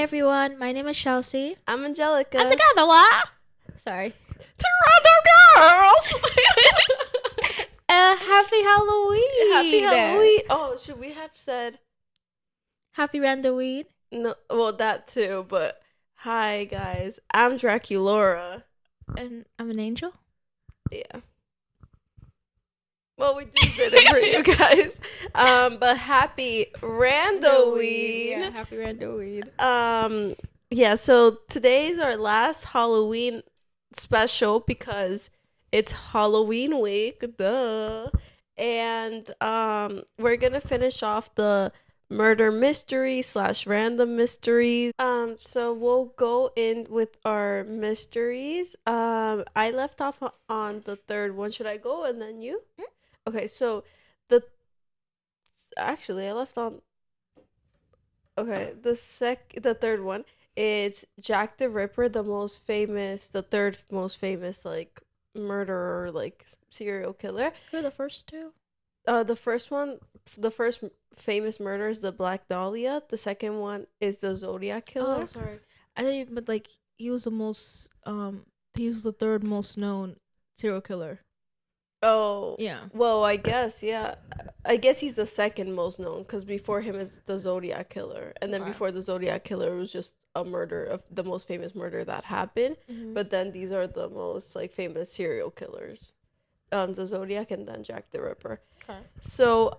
everyone. My name is Chelsea. I'm Angelica. And together, what? Sorry. Girls! Happy Halloween. Happy Halloween. Oh, should we have said... Happy Randoween. No, well, that too, but... Hi, guys. I'm Draculaura. And I'm an angel. Yeah. Well, we just did it for you guys. But happy Randoween. Yeah, happy Randoween. Yeah, so today's our last Halloween special because it's Halloween week, duh. And we're gonna finish off the murder mystery / random mysteries. So we'll go in with our mysteries. I left off on the third one. Should I go and then you? Okay, so actually I left on. Okay, the third one is Jack the Ripper, the third most famous like murderer, like serial killer. Who are the first two? The first famous murder is the Black Dahlia. The second one is the Zodiac Killer. Oh, sorry. I think, but like he was the third most known serial killer. Oh, yeah. Well, I guess, yeah. I guess he's the second most known because before him is the Zodiac Killer, and then before the Zodiac Killer was just a murder of the most famous murder that happened. Mm-hmm. But then these are the most like famous serial killers, the Zodiac and then Jack the Ripper. Okay. So,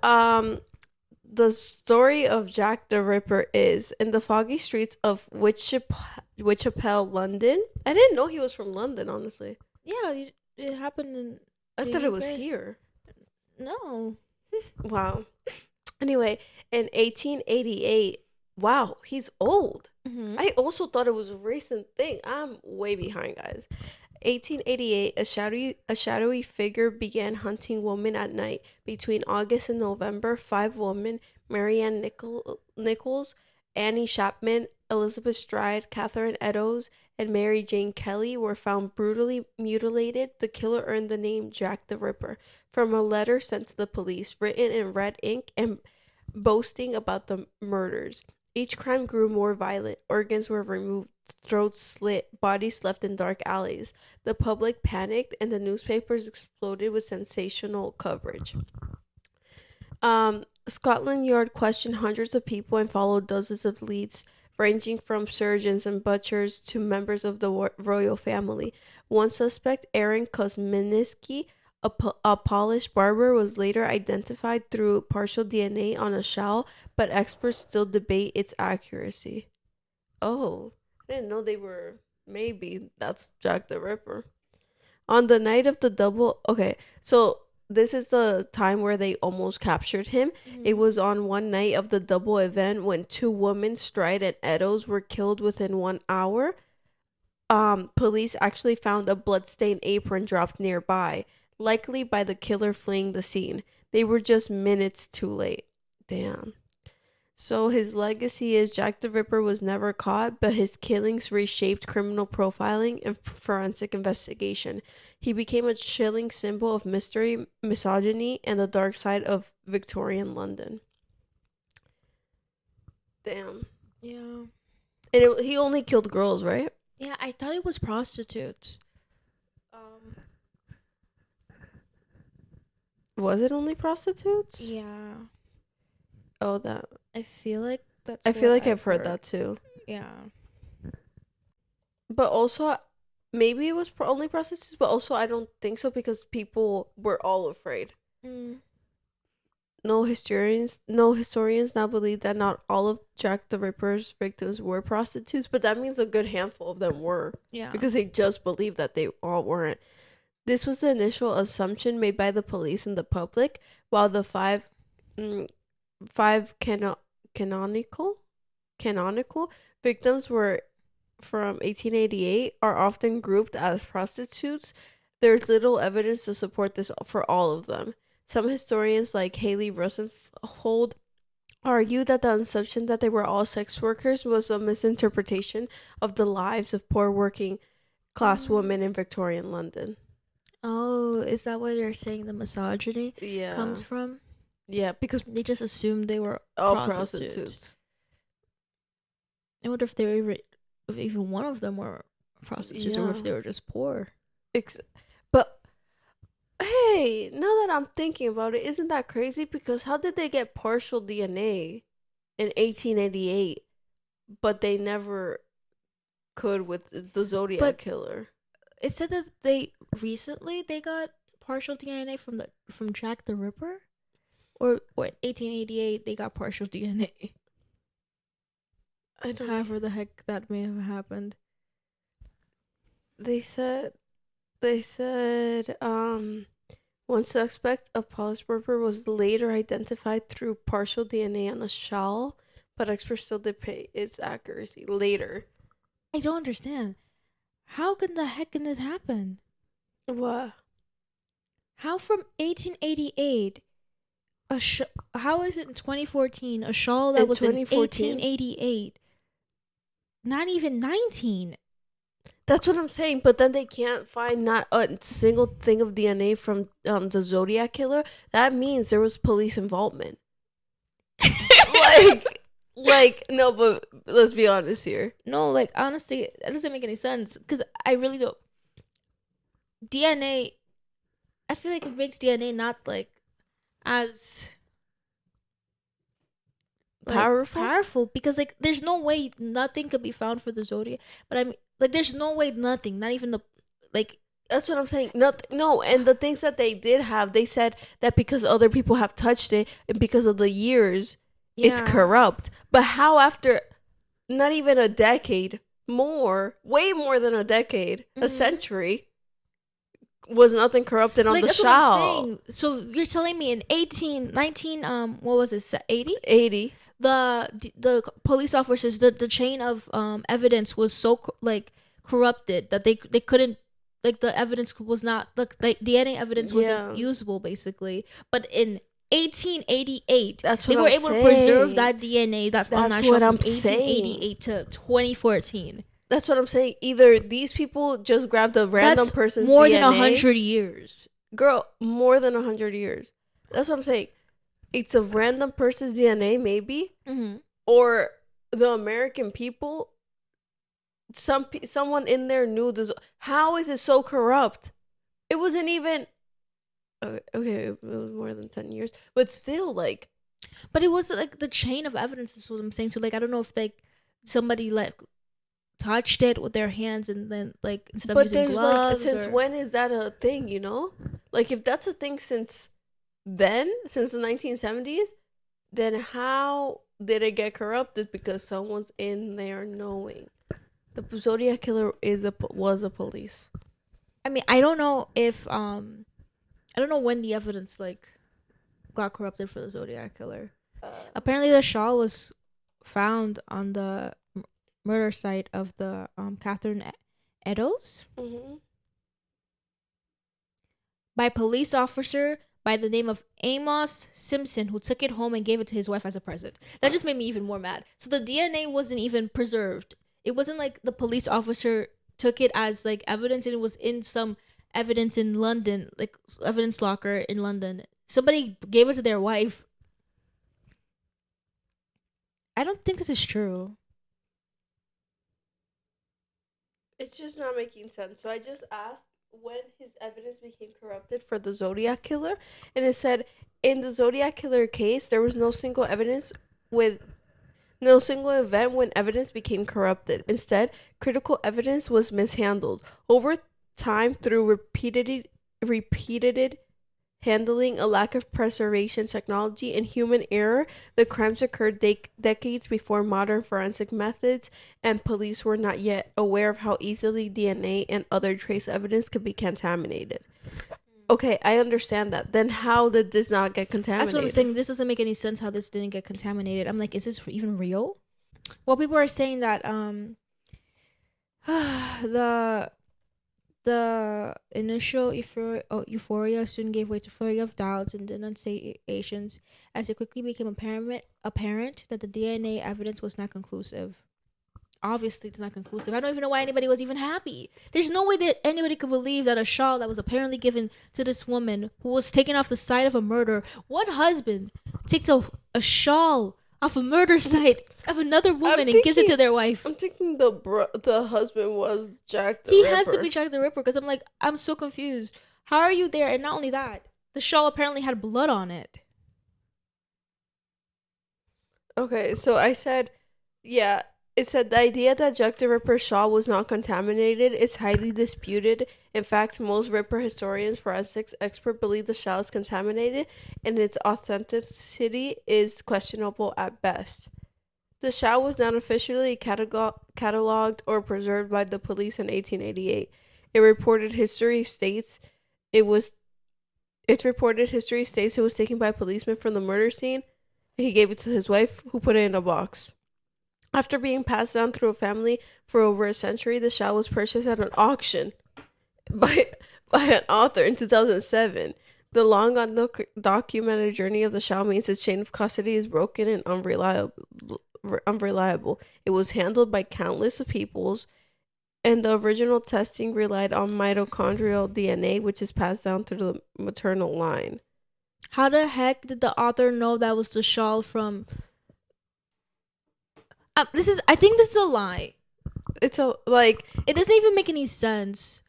the story of Jack the Ripper is in the foggy streets of Whitechapel, London. I didn't know he was from London, honestly. Yeah, it happened in. I thought it was here. No. Wow. Anyway, in 1888, wow, he's old. Mm-hmm. I also thought it was a recent thing. I'm way behind, guys. 1888, a shadowy figure began hunting women at night. Between August and November, 5 women, Marianne Nichols, Annie Chapman, Elizabeth Stride, Catherine Eddowes, and Mary Jane Kelly were found brutally mutilated. The killer earned the name Jack the Ripper from a letter sent to the police, written in red ink and boasting about the murders. Each crime grew more violent. Organs were removed, throats slit, bodies left in dark alleys. The public panicked, and the newspapers exploded with sensational coverage. Scotland Yard questioned hundreds of people and followed dozens of leads, ranging from surgeons and butchers to members of the royal family. One suspect, Aaron Kosminski, a Polish barber, was later identified through partial DNA on a shawl, but experts still debate its accuracy. Oh, I didn't know they were... Maybe that's Jack the Ripper. On the night of the double... Okay, so this is the time where they almost captured him. Mm-hmm. It was on one night of the double event when 2 women, Stride and Eddowes, were killed within 1 hour. Police actually found a bloodstained apron dropped nearby, likely by the killer fleeing the scene. They were just minutes too late. Damn. So his legacy is Jack the Ripper was never caught, but his killings reshaped criminal profiling and forensic investigation. He became a chilling symbol of mystery, misogyny, and the dark side of Victorian London. Damn. Yeah. And he only killed girls, right? Yeah, I thought it was prostitutes. Was it only prostitutes? Yeah. Oh, that. I feel like that's. I feel like I've heard that too. Yeah. But also, maybe it was only prostitutes, but also I don't think so because people were all afraid. No historians now believe that not all of Jack the Ripper's victims were prostitutes, but that means a good handful of them were. Yeah. Because they just believed that they all weren't. This was the initial assumption made by the police and the public, while the five canonical victims were from 1888 are often grouped as prostitutes. There's little evidence to support this for all of them. Some historians, like Haley Rosenhold, argue that the assumption that they were all sex workers was a misinterpretation of the lives of poor working class women in Victorian London. Oh, is that where they're saying the misogyny comes from? Yeah, because they just assumed they were all prostitutes. I wonder if they were if even one of them were prostitutes or if they were just poor. But hey, now that I'm thinking about it, isn't that crazy? Because how did they get partial DNA in 1888, but they never could with the Zodiac killer? It said that they got partial DNA from Jack the Ripper, or in 1888 they got partial DNA. I don't. However the heck that may have happened. They said, one suspect, a police worker, was later identified through partial DNA on a shawl, but experts still debate its accuracy later. I don't understand. How can the heck can this happen? What? How from 1888, how is it in 2014, a shawl that was in 1888, not even 19? That's what I'm saying, but then they can't find not a single thing of DNA from the Zodiac killer. That means there was police involvement. like no, but let's be honest here. No, like honestly, that doesn't make any sense because I really don't. DNA, I feel like it makes DNA not like as powerful because like there's no way nothing could be found for the Zodiac. But I mean, like there's no way nothing, not even the like. That's what I'm saying. No, and the things that they did have, they said that because other people have touched it and because of the years, it's corrupt. But how after not even a decade, way more than a decade, a century, was nothing corrupted on the shawl? So you're telling me in 1819, what was it, 80? 80. The police officers, the chain of evidence was so like corrupted that they couldn't, like the evidence was not, like the DNA evidence wasn't usable basically. But in 1888, they were able to preserve that DNA that from that show from 1888 to 2014. That's what I'm saying. Either these people just grabbed a random person's more DNA. Than 100 years. Girl, more than 100 years. That's what I'm saying. It's a random person's DNA, maybe. Mm-hmm. Or the American people, someone in there knew this. How is it so corrupt? It wasn't even... Okay, it was more than 10 years. But still, like... But it was like the chain of evidence is what I'm saying. So, like, I don't know if, like, somebody, like... touched it with their hands and then like instead of using gloves. Like, since when is that a thing, you know? Like if that's a thing since then, since the 1970s, then how did it get corrupted? Because someone's in there knowing. The Zodiac killer was a police. I mean, I don't know if I don't know when the evidence like got corrupted for the Zodiac killer. Apparently the shawl was found on the murder site of the Catherine Eddowes by a police officer by the name of Amos Simpson, who took it home and gave it to his wife as a present. That just made me even more mad. So the DNA wasn't even preserved. It wasn't like the police officer took it as like evidence and it was in some evidence in London, like evidence locker in London. Somebody gave it to their wife. I don't think this is true. It's just not making sense. So I just asked when his evidence became corrupted for the Zodiac killer, and it said in the Zodiac killer case there was no single event when evidence became corrupted. Instead, critical evidence was mishandled over time through repeated handling, a lack of preservation technology, and human error. The crimes occurred decades before modern forensic methods, and police were not yet aware of how easily DNA and other trace evidence could be contaminated. Okay, I understand that. Then how did this not get contaminated? That's what I'm saying. This doesn't make any sense how this didn't get contaminated. I'm like, is this even real? Well, people are saying that the initial euphoria soon gave way to flurry of doubts and denunciations as it quickly became apparent that the DNA evidence was not conclusive. Obviously, it's not conclusive. I don't even know why anybody was even happy. There's no way that anybody could believe that a shawl that was apparently given to this woman who was taken off the side of a murder. What husband takes a shawl off a murder site of another woman and gives it to their wife. I'm thinking the husband was Jack the He Ripper. has to be Jack the Ripper because I'm like, I'm so confused. How are you there? And not only that, the shawl apparently had blood on it. Okay, so I said, yeah, it said the idea that Jack the Ripper's shawl was not contaminated is highly disputed. In fact, most Ripper historians, forensics experts believe the shawl is contaminated and its authenticity is questionable at best. The shawl was not officially cataloged or preserved by the police in 1888. Its reported history states it was taken by a policeman from the murder scene. He gave it to his wife, who put it in a box. After being passed down through a family for over a century, the shawl was purchased at an auction by an author in 2007. The long undocumented journey of the shawl means its chain of custody is broken and unreliable. It was handled by countless peoples, and the original testing relied on mitochondrial DNA, which is passed down through the maternal line. How the heck did the author know that was the shawl from? I think this is a lie. It doesn't even make any sense.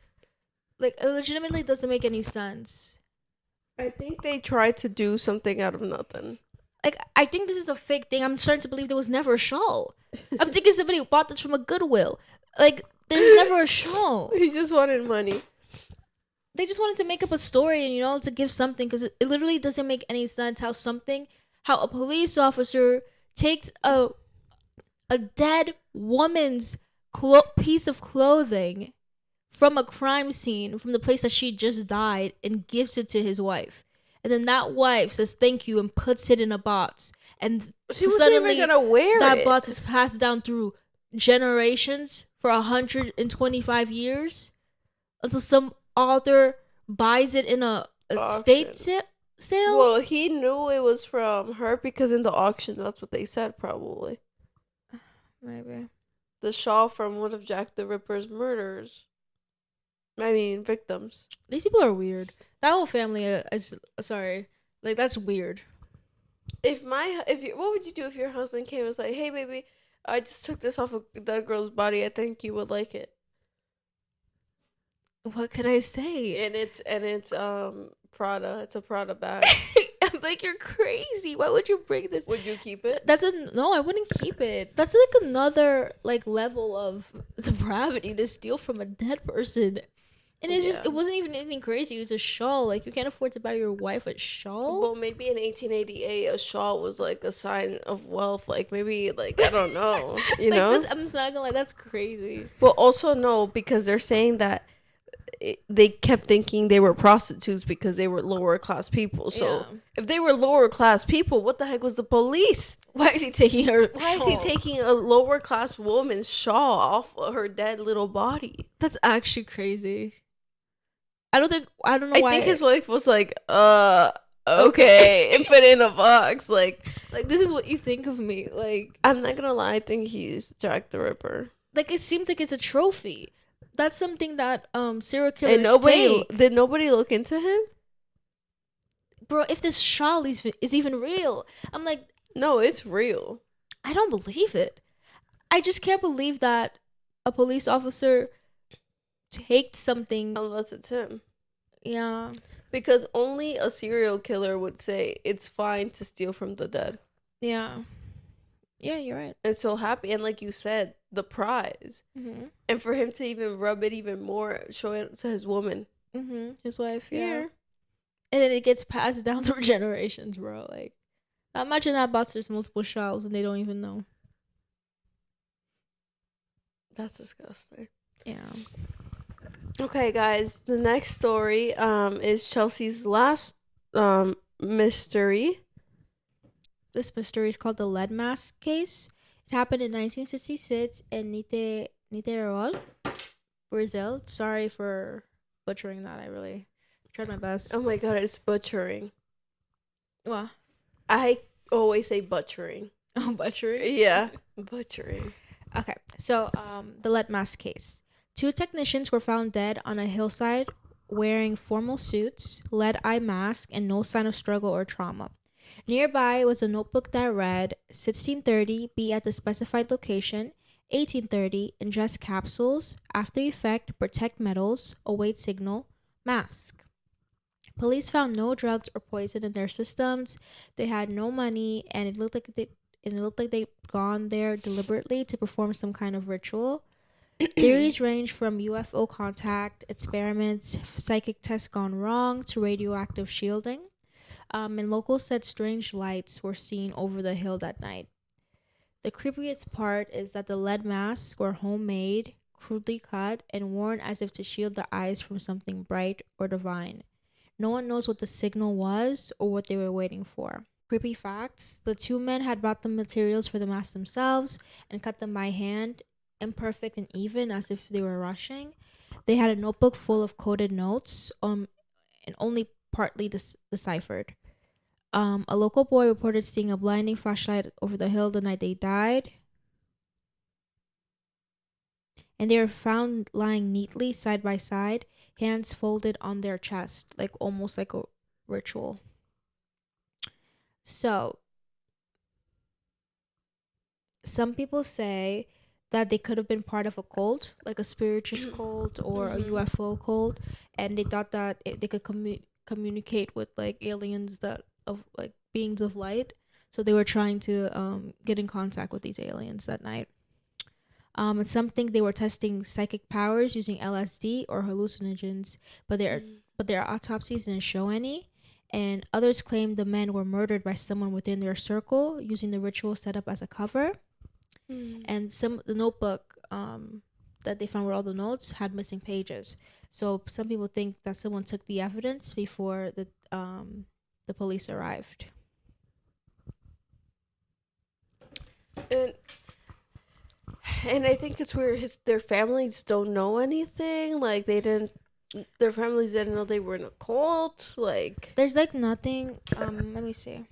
Like, it legitimately doesn't make any sense. I think they tried to do something out of nothing. Like, I think this is a fake thing. I'm starting to believe there was never a shawl. I'm thinking somebody bought this from a Goodwill. Like, there's never a shawl. He just wanted money. They just wanted to make up a story and, to give something, because it literally doesn't make any sense how a police officer takes a dead woman's piece of clothing from a crime scene, from the place that she just died, and gives it to his wife. And then that wife says thank you and puts it in a box. And she suddenly even gonna wear that box is passed down through generations for 125 years until some author buys it in a estate sale. Well, he knew it was from her because in the auction, that's what they said, probably. Maybe. The shawl from one of Jack the Ripper's murders. I mean, victims. These people are weird. That whole family is sorry. Like, that's weird. What would you do if your husband came and was like, "Hey, baby, I just took this off of that girl's body. I think you would like it." What could I say? And it's Prada. It's a Prada bag. I'm like, you're crazy. Why would you bring this? Would you keep it? No, I wouldn't keep it. That's like another level of depravity to steal from a dead person. And it wasn't even anything crazy. It was a shawl. Like, you can't afford to buy your wife a shawl. Well, maybe in 1888, a shawl was like a sign of wealth. Like, maybe, I don't know. You know? I'm just not gonna lie. That's crazy. Well, also no, because they're saying that they kept thinking they were prostitutes because they were lower class people. So if they were lower class people, what the heck was the police? Why is he taking her? Why is he taking a lower class woman's shawl off of her dead little body? That's actually crazy. I don't know why. I think his wife was like, okay, and put it in a box. Like this is what you think of me. Like, I'm not gonna lie, I think he's Jack the Ripper. Like, it seems like it's a trophy. That's something that serial killers take. Did nobody look into him? Bro, if this shawl is even real, I'm like, no, it's real. I don't believe it. I just can't believe that a police officer takes something, unless it's him. Yeah, because only a serial killer would say it's fine to steal from the dead. Yeah, you're right. And so happy, and like you said, the prize, and for him to even rub it even more, show it to his woman, his wife, yeah. And then it gets passed down through generations, bro. Like, imagine that box there's multiple shawls and they don't even know. That's disgusting. Yeah. Okay, guys, the next story is Chelsea's last mystery. This mystery is called the lead mask case. It happened in 1966 in Niterói, Brazil. Sorry for butchering that. I really tried my best. Oh my god, it's butchering. What? I always say butchering. Oh, butchering? Yeah, butchering. Okay, so the lead mask case. 2 technicians were found dead on a hillside wearing formal suits, lead eye mask, and no sign of struggle or trauma. Nearby was a notebook that read 1630, be at the specified location, 1830, ingest capsules, after effect, protect metals, await signal, mask. Police found no drugs or poison in their systems. They had no money, and it looked like they'd gone there deliberately to perform some kind of ritual. Theories range from UFO contact, experiments, psychic tests gone wrong, to radioactive shielding. And locals said strange lights were seen over the hill that night. The creepiest part is that the lead masks were homemade, crudely cut, and worn as if to shield the eyes from something bright or divine. No one knows what the signal was or what they were waiting for. Creepy facts: the two men had brought the materials for the masks themselves and cut them by hand, imperfect and even, as if they were rushing. They had a notebook full of coded notes, and only partly deciphered. A local boy reported seeing a blinding flashlight over the hill the night they died. And they were found lying neatly side by side, hands folded on their chest, like almost like a ritual. So, some people say that they could have been part of a cult, like a spiritist cult or a UFO cult, and they thought that they could communicate with like aliens that of like beings of light. So they were trying to get in contact with these aliens that night. And some think they were testing psychic powers using LSD or hallucinogens, but their autopsies didn't show any. And others claim the men were murdered by someone within their circle using the ritual set up as a cover. And the notebook that they found with all the notes had missing pages. So some people think that someone took the evidence before the police arrived. And I think it's weird. Their families don't know anything. Like their families didn't know they were in a cult. Like there's like nothing. Let me see.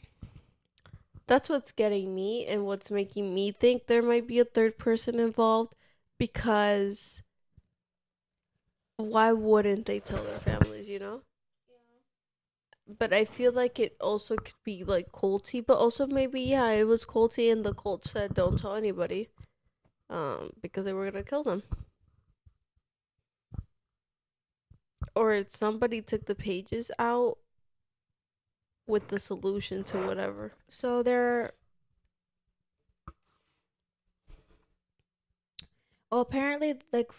That's what's getting me and what's making me think there might be a third person involved, because why wouldn't they tell their families, Yeah. But I feel like it also could be like culty, but also maybe it was culty and the cult said don't tell anybody. Because they were gonna kill them. Or somebody took the pages out with the solution to whatever. So apparently like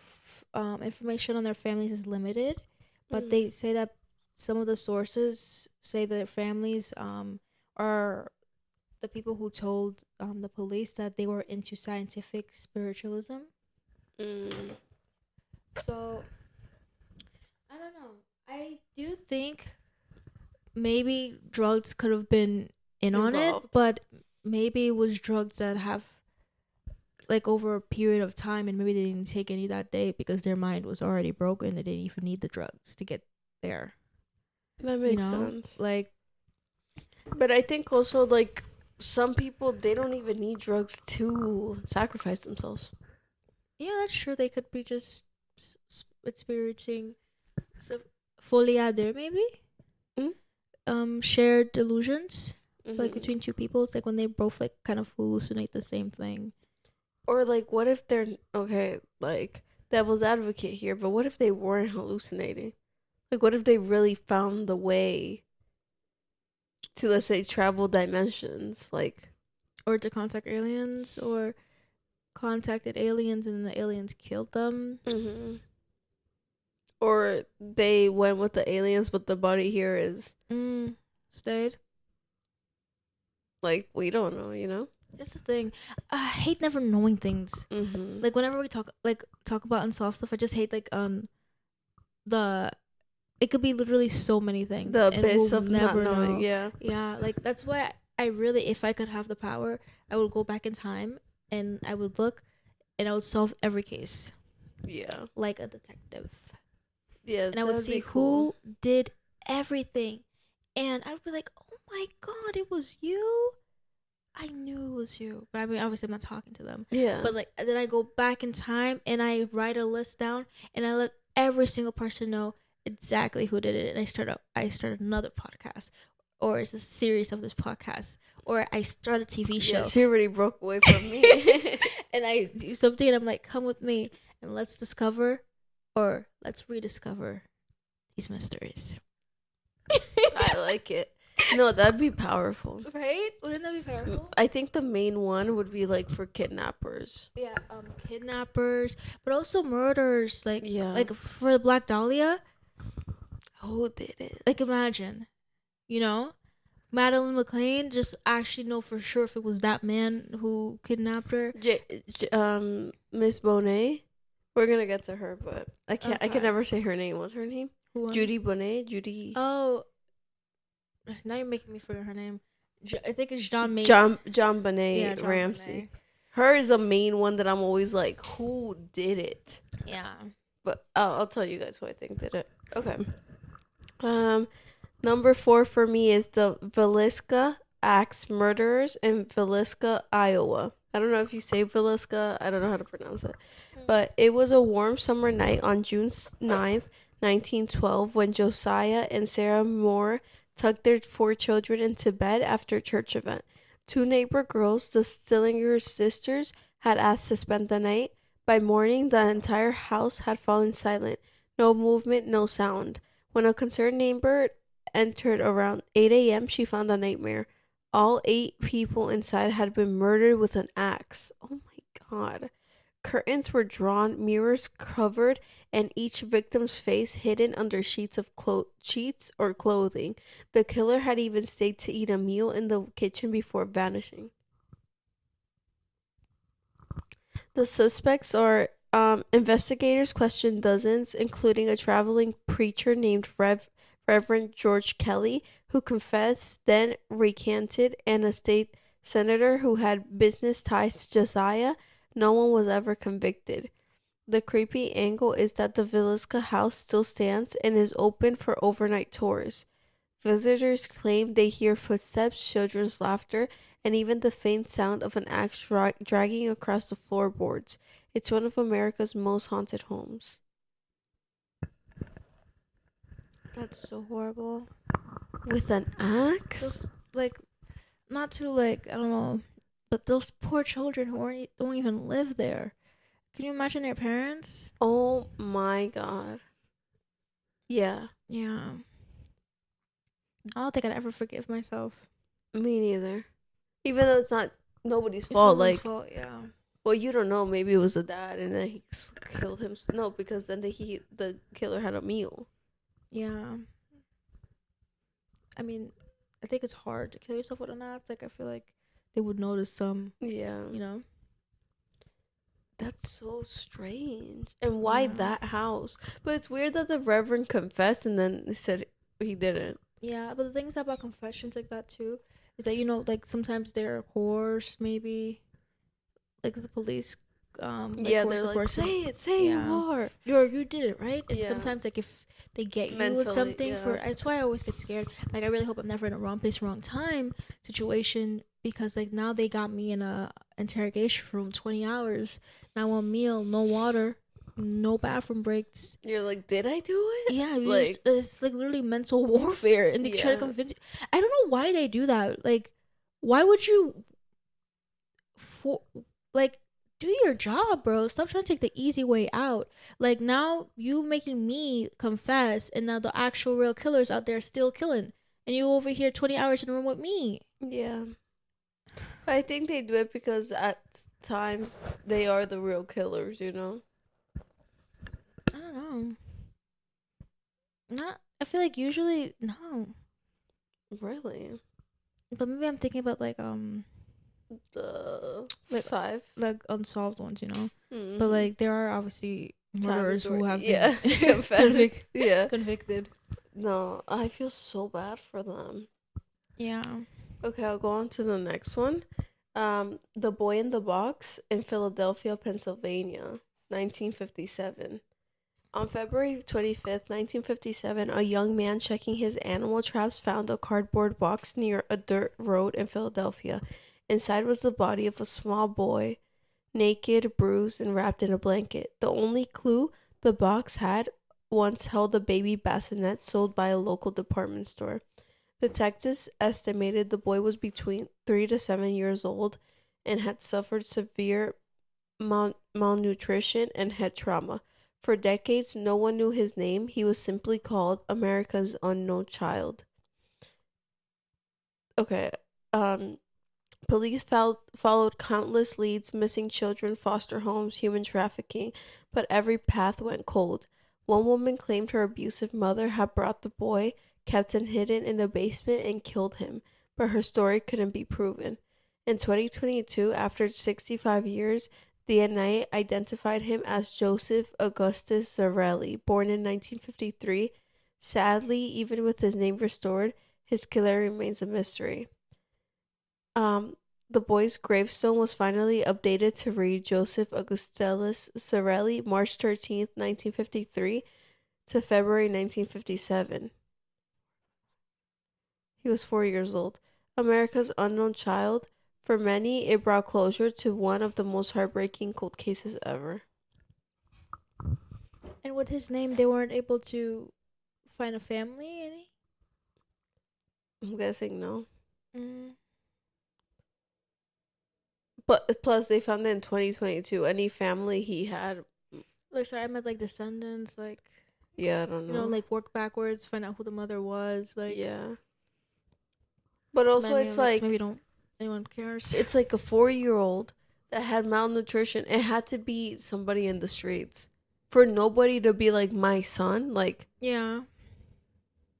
information on their families is limited, but they say that some of the sources say that their families are the people who told the police that they were into scientific spiritualism. So I don't know. I do think maybe drugs could have been involved on it, but maybe it was drugs that have like over a period of time, and maybe they didn't take any that day because their mind was already broken. They didn't even need the drugs to get there. That makes sense. Like, but I think also like some people, they don't even need drugs to sacrifice themselves. Yeah, that's true. They could be just experiencing foliade, maybe. Shared delusions, like between two people. It's like when they both like kind of hallucinate the same thing. Or like, what if they're like devil's advocate here, but what if they weren't hallucinating? Like, what if they really found the way to, let's say, travel dimensions, like, or to contact aliens, or contacted aliens and then the aliens killed them. Or they went with the aliens, but the body here is stayed. Like, we don't know, That's the thing. I hate never knowing things. Like whenever we talk about unsolved stuff, I just hate like it could be literally so many things. The abyss of never not knowing. know. Yeah. Like that's why I really, if I could have the power, I would go back in time and I would look and I would solve every case. Yeah. Like a detective. Yeah. And I would see who did everything, and I would be like, "Oh my god, it was you! I knew it was you." But I mean, obviously, I'm not talking to them. Yeah. But like, then I go back in time and I write a list down, and I let every single person know exactly who did it. And I start another podcast, or it's a series of this podcast, or I start a TV show. Yeah, she already broke away from me. And I do something and I'm like, come with me and let's discover or let's rediscover these mysteries. I like it. No, that'd be powerful. Right? Wouldn't that be powerful? I think the main one would be like for kidnappers. Yeah, kidnappers, but also murders. Like, Yeah. like for Black Dahlia, Who did it? like imagine, Madeline McLean just actually know for sure if it was that man who kidnapped her. Miss Bonet. We're gonna get to her, but I can't. I Okay. can never say her name. What's her name? Who- Judy Bonet. Judy. Oh, now you're making me forget her name. I think it's John Mace. JonBenét John Ramsey. Bonet. Her is a main one that I'm always like, who did it? Yeah. But I'll tell you guys who I think did it. Okay. Number 4 for me is the Villisca Axe Murders in Villisca, Iowa. I don't know if you say Villisca. I don't know how to pronounce it. But it was a warm summer night on June 9th, 1912, when Josiah and Sarah Moore tucked their 4 children into bed after a church event. 2 neighbor girls, the Stillinger sisters, had asked to spend the night. By morning, the entire house had fallen silent. No movement, no sound. When a concerned neighbor entered around 8 a.m., she found a nightmare. All 8 people inside had been murdered with an axe. Oh my God. Curtains were drawn, mirrors covered, and each victim's face hidden under sheets or clothing. The killer had even stayed to eat a meal in the kitchen before vanishing. The suspects are investigators questioned dozens, including a traveling preacher named Reverend George Kelly, who confessed, then recanted, and a state senator who had business ties to Josiah. No one was ever convicted. The creepy angle is that the Villisca house still stands and is open for overnight tours. Visitors claim they hear footsteps, children's laughter, and even the faint sound of an axe dragging across the floorboards. It's one of America's most haunted homes. That's so horrible. With an axe? Those, not to I don't know, but those poor children who don't even live there. Can you imagine their parents? Oh my God. Yeah. Yeah. I don't think I'd ever forgive myself. Me neither. Even though it's not nobody's fault. Fault, yeah. Well, you don't know. Maybe it was the dad, and then he killed him. No, because then the killer had a meal. Yeah. I mean, I think it's hard to kill yourself with an axe. I feel like they would notice some. Yeah. That's so strange. And why that house? But it's weird that the Reverend confessed and then they said he didn't. Yeah, but the things about confessions like that too is that sometimes they're coerced, maybe like the police. They're like, person. say you are. You did it, right? And sometimes if they get you with something that's why I always get scared. I really hope I'm never in a wrong place, wrong time situation, because now they got me in a interrogation room 20 hours. Not one meal, no water, no bathroom breaks. You're like, did I do it? Yeah, it's literally mental warfare, and they try to convince you. I don't know why they do that. Why would you do your job, bro? Stop trying to take the easy way out. Now you making me confess, and now the actual real killers out there still killing, and you over here 20 hours in a room with me. Yeah. I think they do it because at times they are the real killers, I don't know. I feel like usually no. Really? But maybe I'm thinking about the 5 unsolved ones, Mm-hmm. But there are obviously murderers who have been convicted. No, I feel so bad for them. Yeah. Okay, I'll go on to the next one. The Boy in the Box in Philadelphia, Pennsylvania, 1957. On February 25th, 1957, a young man checking his animal traps found a cardboard box near a dirt road in Philadelphia. Inside was the body of a small boy, naked, bruised, and wrapped in a blanket. The only clue the box had once held a baby bassinet sold by a local department store. Detectives estimated the boy was between 3 to 7 years old and had suffered severe malnutrition and head trauma. For decades, no one knew his name. He was simply called America's unknown child. Okay. Police followed countless leads: missing children, foster homes, human trafficking, but every path went cold. One woman claimed her abusive mother had brought the boy, kept him hidden in a basement, and killed him, but her story couldn't be proven. In 2022, after 65 years, DNA identified him as Joseph Augustus Zarelli, born in 1953. Sadly, even with his name restored, his killer remains a mystery. The boy's gravestone was finally updated to read Joseph Augustus Zarelli, March 13th, 1953 to February 1957. He was 4 years old. America's unknown child. For many, it brought closure to one of the most heartbreaking cold cases ever. And with his name, they weren't able to find a family, any? I'm guessing no. Mm. But plus, they found it in 2022. Any family he had. Like, sorry, I meant like descendants, like. Yeah, I don't know. You know, like work backwards, find out who the mother was, like. Yeah. But also, it's like. Maybe anyone cares. It's like a 4-year-old that had malnutrition. It had to be somebody in the streets. For nobody to be like, my son, like. Yeah.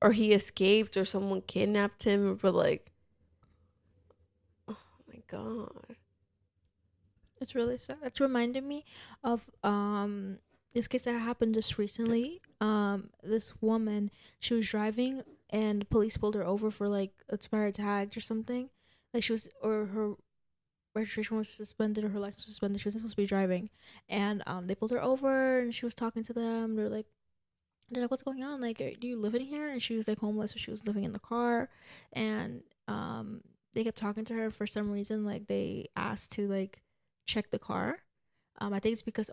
Or he escaped or someone kidnapped him, but like. Oh my god. It's really sad. It's reminded me of this case that happened just recently. This woman, she was driving and the police pulled her over for like expired tags or something. Like she was, or her registration was suspended or her license was suspended. She wasn't supposed to be driving, and they pulled her over and she was talking to them. They're like, what's going on? Like, do you live in here? And she was like homeless, so she was living in the car, and they kept talking to her. For some reason, like they asked to like check the car. I think it's because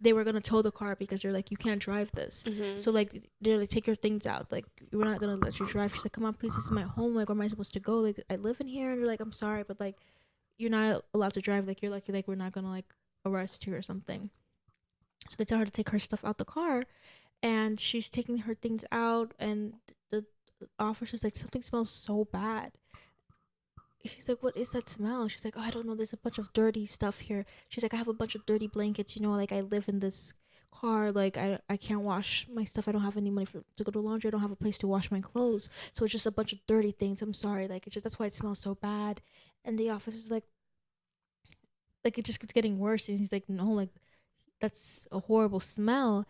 they were gonna tow the car because they're like, you can't drive this. Mm-hmm. So like they're like, take your things out. Like we're not gonna let you drive. She's like, come on, please, this is my home. Like where am I supposed to go? Like I live in here. And they're like, I'm sorry, but like you're not allowed to drive. Like you're lucky. Like we're not gonna like arrest you or something. So they tell her to take her stuff out the car, and she's taking her things out, and the officer's like, something smells so bad. She's like, what is that smell? She's like, oh, I don't know, there's a bunch of dirty stuff here. She's like, I have a bunch of dirty blankets, you know, like I live in this car, like I can't wash my stuff. I don't have any money to go to laundry. I don't have a place to wash my clothes, so it's just a bunch of dirty things. I'm sorry, like it's just, that's why it smells so bad. And the officer's like it just keeps getting worse, and he's like, no, like that's a horrible smell.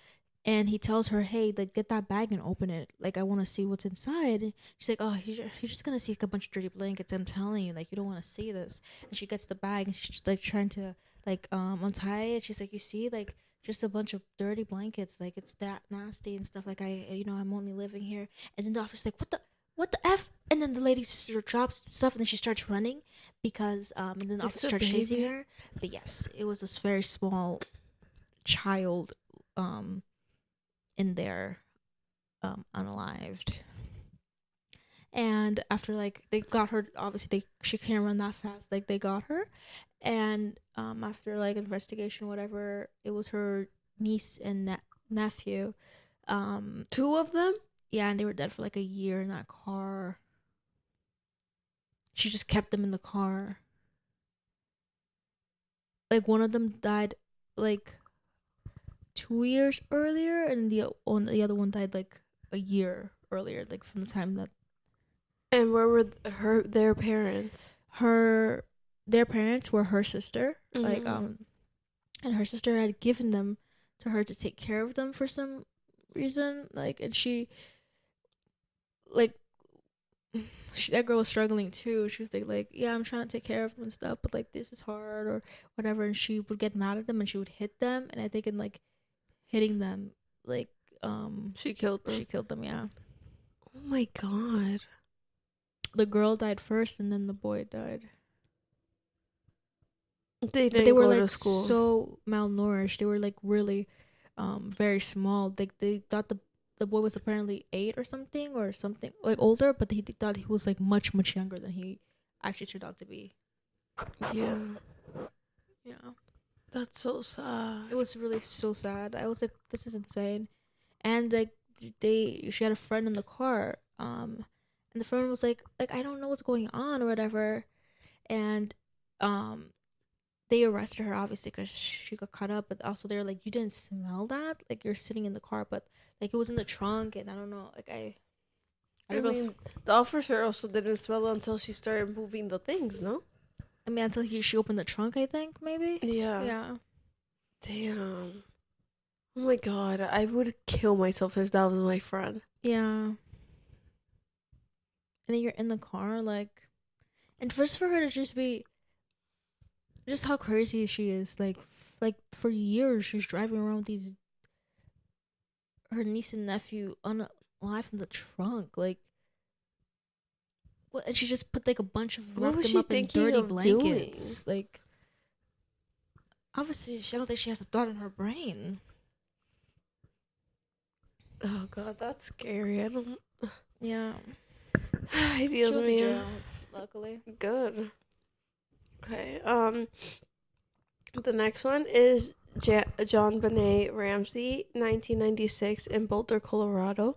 And he tells her, hey, like get that bag and open it, like I want to see what's inside. And she's like, oh, you're just gonna see like a bunch of dirty blankets, I'm telling you, like you don't want to see this. And she gets the bag and she's like trying to like untie it. She's like, you see, like just a bunch of dirty blankets, like it's that nasty and stuff, like I'm only living here. And then the officer's like, what the f? And then the lady drops stuff and then she starts running because and then the officer starts chasing her. But yes, it was this very small child in there, unalived. And after like they got her, obviously she can't run that fast, like they got her. And after like investigation, whatever, it was her niece and nephew. Two of them? Yeah, and they were dead for like a year in that car. She just kept them in the car. Like one of them died like 2 years earlier, and the other one died like a year earlier, like from the time that. And where were their parents? Their parents were her sister, mm-hmm. like and her sister had given them to her to take care of them for some reason, like, and she that girl was struggling too. She was like yeah, I'm trying to take care of them and stuff, but like this is hard or whatever. And she would get mad at them and she would hit them, and I think in like hitting them, like she killed them. Yeah. Oh my god. The girl died first and then the boy died. They were like to school. So malnourished. They were like really very small. They thought the boy was apparently 8 or something like older, but he thought he was like much younger than he actually turned out to be. Yeah. Yeah. That's so sad. It was really so sad. I was like, this is insane. And like she had a friend in the car, and the friend was like I don't know what's going on or whatever, and they arrested her obviously because she got caught up, but also they're like, you didn't smell that, like you're sitting in the car, but like it was in the trunk, and I don't know, like I don't know. Mean, the officer also didn't smell it until she started moving the things, no? I mean, until she opened the trunk, I think maybe. Yeah. Yeah. Damn. Oh my god, I would kill myself if that was my friend. Yeah. And then you're in the car, like, and first for her to just be, just how crazy she is, like for years she's driving around with these, her niece and nephew alive in the trunk, like, what? And she just put like a bunch of wrapped them up in dirty blankets, like. Obviously, I don't think she has a thought in her brain. Oh god, that's scary. I don't. Yeah. He deals with me. Jail, luckily. Good. Okay. The next one is JonBenét Ramsey, 1996, in Boulder, Colorado.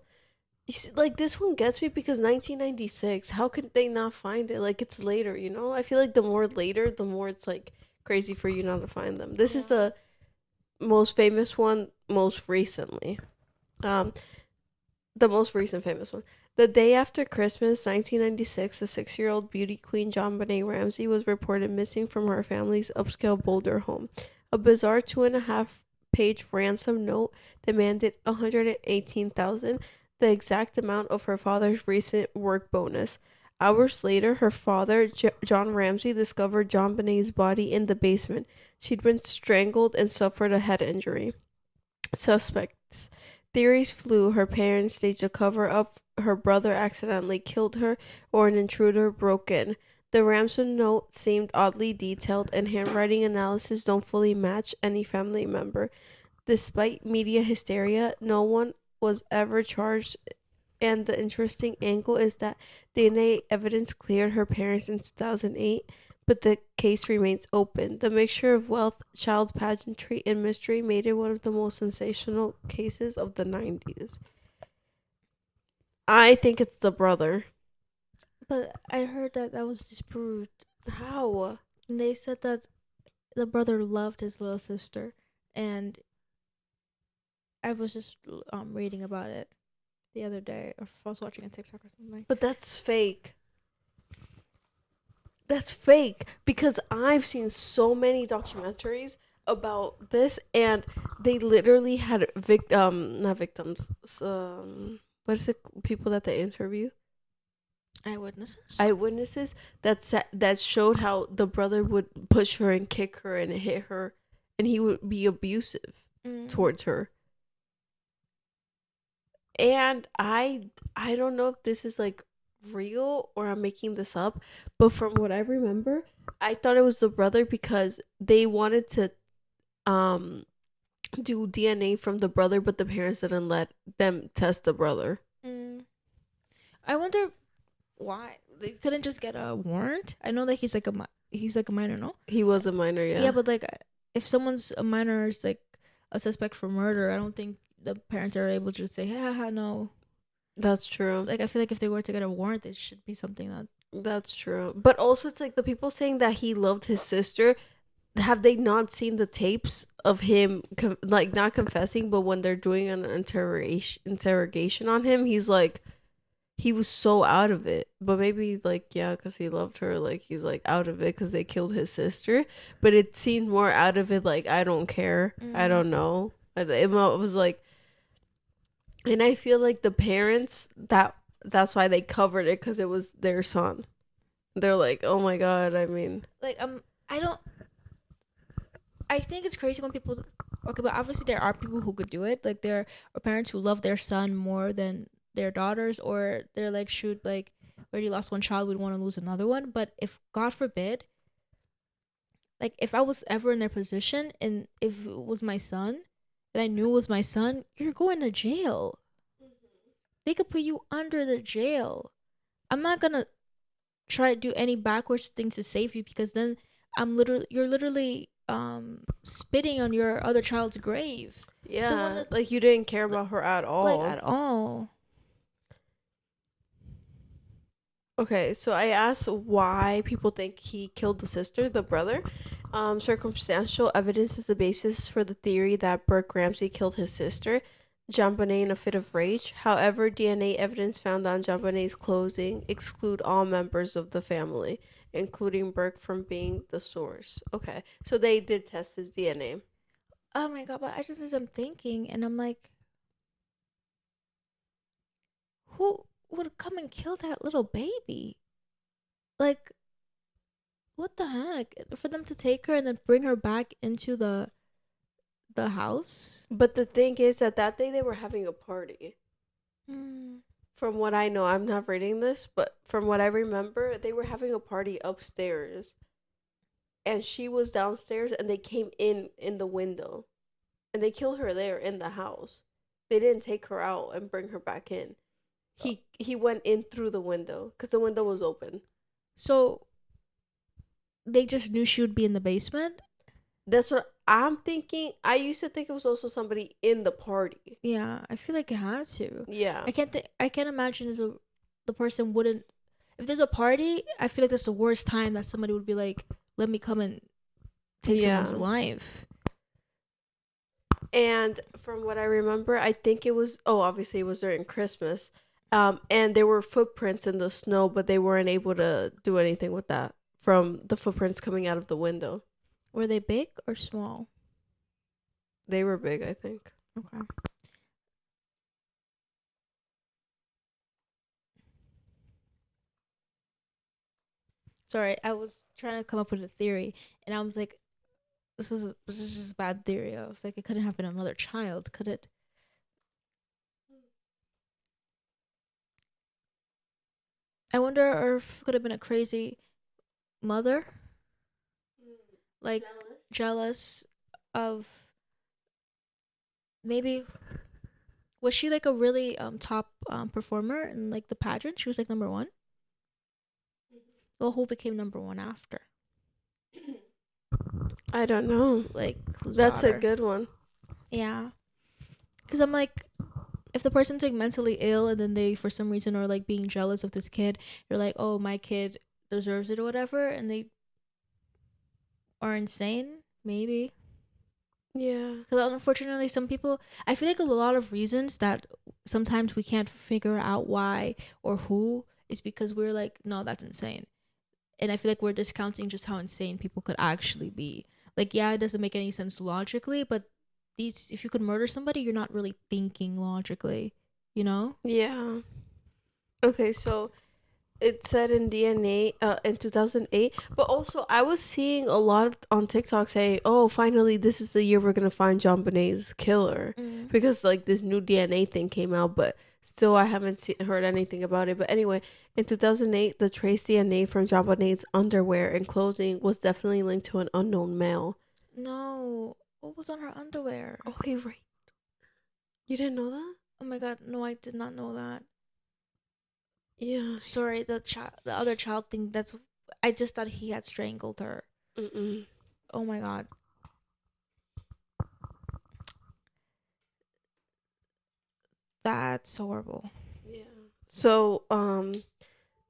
You see, like, this one gets me because 1996. How could they not find it? Like, it's later, you know. I feel like the more later, the more it's like crazy for you not to find them. This is the most famous one, most recently. The most recent famous one. The day after Christmas, 1996, the 6-year-old beauty queen JonBenét Ramsey was reported missing from her family's upscale Boulder home. A bizarre 2.5-page ransom note demanded $118,000, the exact amount of her father's recent work bonus. Hours later, her father, John Ramsey, discovered JonBenét's body in the basement. She'd been strangled and suffered a head injury. Suspects. Theories flew. Her parents staged a cover-up, her brother accidentally killed her, or an intruder broke in. The ransom note seemed oddly detailed, and handwriting analysis don't fully match any family member. Despite media hysteria, no one was ever charged, and the interesting angle is that DNA evidence cleared her parents in 2008, but the case remains open. The mixture of wealth, child pageantry, and mystery made it one of the most sensational cases of the 90s. I think it's the brother. But I heard that was disproved. How? And they said that the brother loved his little sister, and I was just reading about it the other day, or I was watching a TikTok or something. But that's fake. That's fake because I've seen so many documentaries about this, and they literally had not victims. What is it? People that they interview. Eyewitnesses that showed how the brother would push her and kick her and hit her, and he would be abusive towards her. And I don't know if this is like real or I'm making this up, but from what I remember, I thought it was the brother because they wanted to do DNA from the brother, but the parents didn't let them test the brother. I wonder why they couldn't just get a warrant. I know that he's like a minor, no? He was a minor, yeah. Yeah, but like if someone's a minor is like a suspect for murder, I don't think the parents are able to just say, no. That's true. Like, I feel like if they were to get a warrant, it should be something that... That's true. But also, it's like the people saying that he loved his sister, have they not seen the tapes of him, like, not confessing, but when they're doing an interrogation on him, he's like, he was so out of it. But maybe, like, yeah, because he loved her, like, he's, like, out of it because they killed his sister. But it seemed more out of it, like, I don't care. I don't know. It was, like... And I feel like the parents, that's why they covered it, because it was their son. They're like, oh my god, I mean... Like, I think it's crazy when people... Okay, but obviously there are people who could do it. Like, there are parents who love their son more than their daughters, or they're like, shoot, like, already lost one child, we'd want to lose another one. But if, God forbid, like, if I was ever in their position, and if it was my son, that I knew was my son, you're going to jail. they could put you under the jail. I'm not gonna try to do any backwards things to save you, because then you're literally spitting on your other child's grave. The one Yeah, that, like you didn't care about her at like, all. at all. Okay, so I asked why people think he killed the sister, the brother. Circumstantial evidence is the basis for the theory that Burke Ramsey killed his sister, JonBenét, in a fit of rage. However, DNA evidence found on JonBenét's clothing exclude all members of the family, including Burke, from being the source. Okay, so they did test his DNA. Oh my god, but I'm thinking, and I'm like, who would come and kill that little baby? Like, what the heck? For them to take her and then bring her back into the house? But the thing is that day they were having a party. Mm. From what I know, I'm not reading this, but from what I remember, they were having a party upstairs. And she was downstairs and they came in the window. And they killed her there in the house. They didn't take her out and bring her back in. He went in through the window because the window was open. So they just knew she would be in the basement? That's what I'm thinking. I used to think it was also somebody in the party. Yeah, I feel like it has to. Yeah. I can't imagine the person wouldn't. If there's a party, I feel like that's the worst time that somebody would be like, "Let me come and take someone's life." And from what I remember, I think it was, obviously it was during Christmas. And there were footprints in the snow, but they weren't able to do anything with that from the footprints coming out of the window. Were they big or small? They were big, I think. Okay. Sorry, I was trying to come up with a theory, and I was like, this is just a bad theory. I was like, it couldn't have been another child, could it? I wonder if it could have been a crazy mother, like jealous of, maybe, was she like a really top performer in like the pageant? She was like number one. Well, who became number one after? I don't know. Like, whose That's daughter? a good one. Yeah, because I'm like, if the person's like mentally ill and then they for some reason are like being jealous of this kid, they're like, oh, my kid deserves it or whatever, and they are insane, maybe. Yeah. Because unfortunately, some people, I feel like a lot of reasons that sometimes we can't figure out why or who is because we're like, no, that's insane. And I feel like we're discounting just how insane people could actually be. Like, yeah, it doesn't make any sense logically, but if you could murder somebody, you're not really thinking logically, you know? Yeah. Okay, so it said in DNA in 2008, but also I was seeing a lot on TikTok saying, oh, finally this is the year we're gonna find JonBenét's killer, because like this new DNA thing came out, but still I haven't heard anything about it. But anyway, in 2008, the trace DNA from JonBenét's underwear and clothing was definitely linked to an unknown male. No, what was on her underwear? Oh, hey, right. You didn't know that? Oh my god, no, I did not know that. Yeah. Sorry, the other child thing. I just thought he had strangled her. Mm-mm. Oh my god. That's horrible. Yeah. So,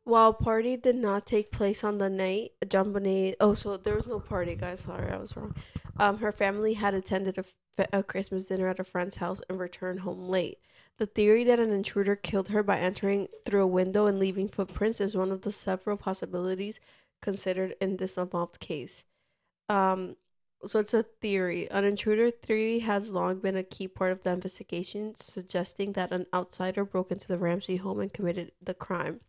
while party did not take place on the night, JonBenét. Oh, so there was no party, guys. Sorry, I was wrong. Her family had attended a Christmas dinner at a friend's house and returned home late. The theory that an intruder killed her by entering through a window and leaving footprints is one of the several possibilities considered in this involved case. So it's a theory. An intruder theory has long been a key part of the investigation, suggesting that an outsider broke into the Ramsey home and committed the crime.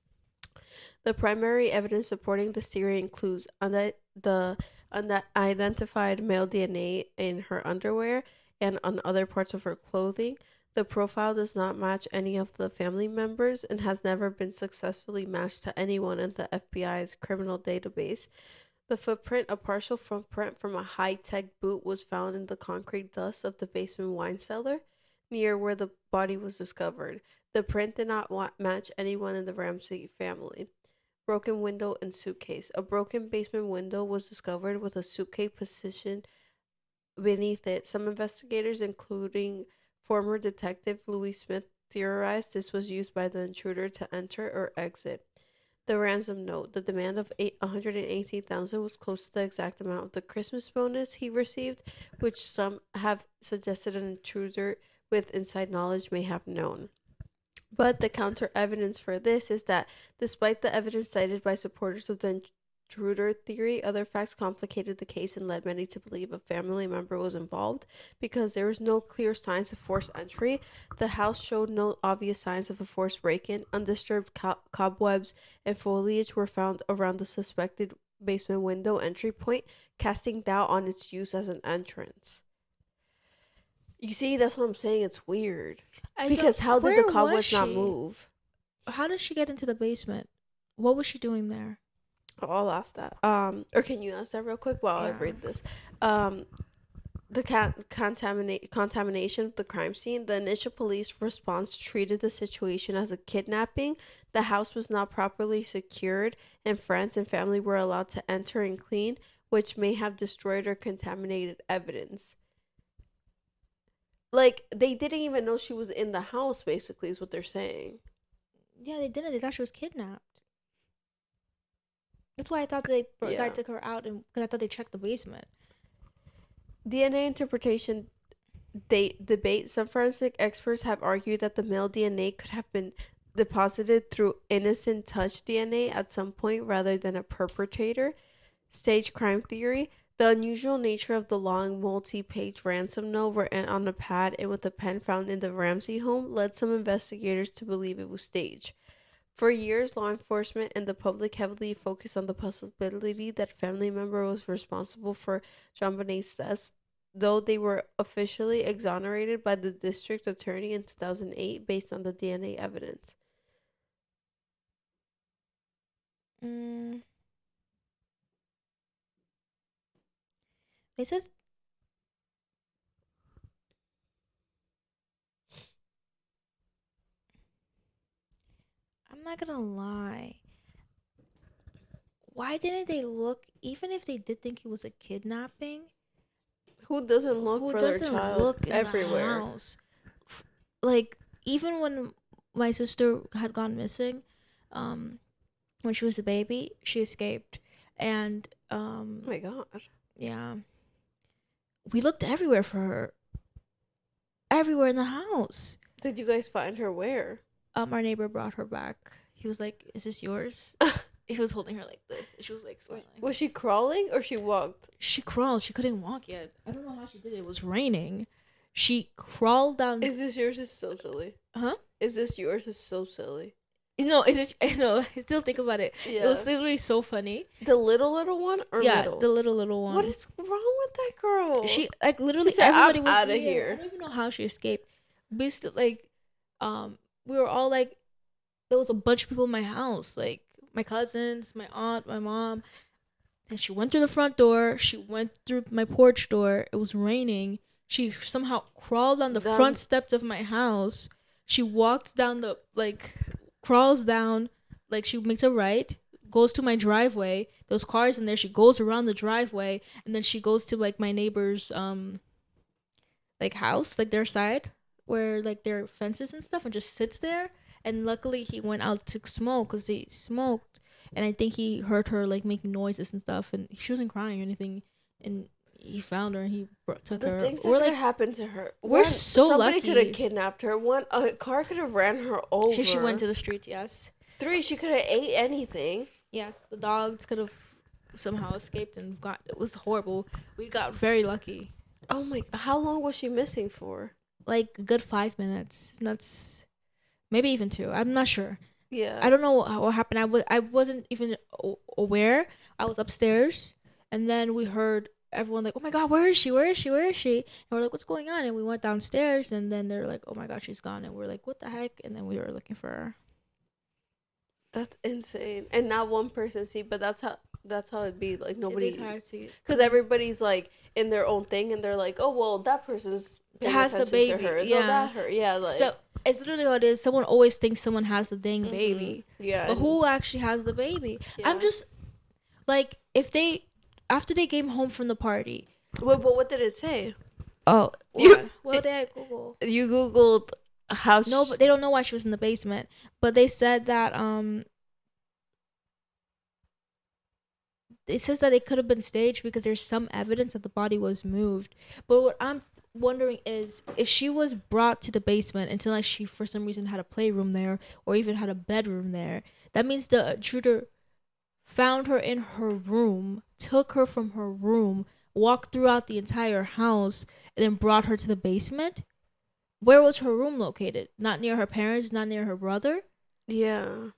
The primary evidence supporting this theory includes the unidentified male DNA in her underwear and on other parts of her clothing. The profile does not match any of the family members and has never been successfully matched to anyone in the FBI's criminal database. The footprint, a partial footprint from a high-tech boot, was found in the concrete dust of the basement wine cellar near where the body was discovered. The print did not match anyone in the Ramsey family. Broken window and suitcase. A broken basement window was discovered with a suitcase positioned beneath it. Some investigators, including former detective Louis Smith, theorized this was used by the intruder to enter or exit. The ransom note. The demand of $118,000 was close to the exact amount of the Christmas bonus he received, which some have suggested an intruder with inside knowledge may have known. But the counter evidence for this is that, despite the evidence cited by supporters of the intruder theory, other facts complicated the case and led many to believe a family member was involved. Because there was no clear signs of forced entry, the house showed no obvious signs of a forced break-in. Undisturbed cobwebs and foliage were found around the suspected basement window entry point, casting doubt on its use as an entrance. You see, that's what I'm saying. It's weird. Because how did the cobwebs not move? How did she get into the basement? What was she doing there? Oh, I'll ask that. Or can you ask that real quick while I read this? The contamination of the crime scene. The initial police response treated the situation as a kidnapping. The house was not properly secured, and friends and family were allowed to enter and clean, which may have destroyed or contaminated evidence. Like, they didn't even know she was in the house, basically, is what they're saying. Yeah, they didn't. They thought she was kidnapped. That's why I thought they took her out, and because I thought they checked the basement. DNA interpretation debate. Some forensic experts have argued that the male DNA could have been deposited through innocent touch DNA at some point rather than a perpetrator. Stage crime theory. The unusual nature of the long, multi-page ransom note written on a pad and with a pen found in the Ramsey home led some investigators to believe it was staged. For years, law enforcement and the public heavily focused on the possibility that a family member was responsible for JonBenét's death, though they were officially exonerated by the district attorney in 2008 based on the DNA evidence. They said I'm not gonna lie. Why didn't they look, even if they did think it was a kidnapping? Who doesn't look for their child everywhere? The house? Like, even when my sister had gone missing, when she was a baby, she escaped. And oh my god. Yeah. We looked everywhere for her. Everywhere in the house. Did you guys find her where? Our neighbor brought her back. He was like, "Is this yours?" He was holding her like this. She was like smiling. Was she crawling or she walked? She crawled. She couldn't walk yet. I don't know how she did it. It was raining. She crawled down. Is this yours? Is so silly. Huh? Is this yours? Is so silly. No, is this? No, I still think about it. Yeah. It was literally so funny. The little one, or little? The little one. What is wrong with that girl? She like literally she said, everybody was out of here. I don't even know how she escaped. We still like, we were all like, there was a bunch of people in my house, like my cousins, my aunt, my mom. And she went through the front door. She went through my porch door. It was raining. She somehow crawled on the front steps of my house. She walked down crawls down, like she makes a right, goes to my driveway. Those cars in there. She goes around the driveway, and then she goes to like my neighbor's like house, like their side where like their fences and stuff, and just sits there. And luckily he went out to smoke because he smoked, and I think he heard her like making noises and stuff, and she wasn't crying or anything, and he found her and he took her. The things that could happen to her. We're so lucky. Somebody could have kidnapped her. A car could have ran her over. She went to the streets, yes. 3, she could have ate anything. Yes, the dogs could have somehow escaped and it was horrible. We got very lucky. Oh my, how long was she missing for? Like a good 5 minutes. That's maybe even 2. I'm not sure. Yeah. I don't know what happened. I wasn't even aware. I was upstairs, and then we heard everyone like, "Oh my god, where is she? Where is she? Where is she?" And we're like, "What's going on?" And we went downstairs, and then they're like, "Oh my god, she's gone." And we're like, "What the heck?" And then we were looking for her. That's insane. And not one person see, but that's how it'd be. Like nobody, it is hard to, because everybody's like in their own thing, and they're like, "Oh well, that person's has the baby. Her. Yeah, no, that hurt. Yeah, like so it's literally what it is. Someone always thinks someone has the dang baby. Yeah, but who actually has the baby? Yeah. I'm just like, if they after they came home from the party. But what did it say? Oh, You- well, they Google. You googled how? No, but they don't know why she was in the basement. But they said that it says that it could have been staged because there's some evidence that the body was moved. But what I'm wondering is if she was brought to the basement until like she for some reason had a playroom there or even had a bedroom there, that means the intruder found her in her room, took her from her room, walked throughout the entire house, and then brought her to the basement. Where was her room located? Not near her parents, not near her brother? Yeah.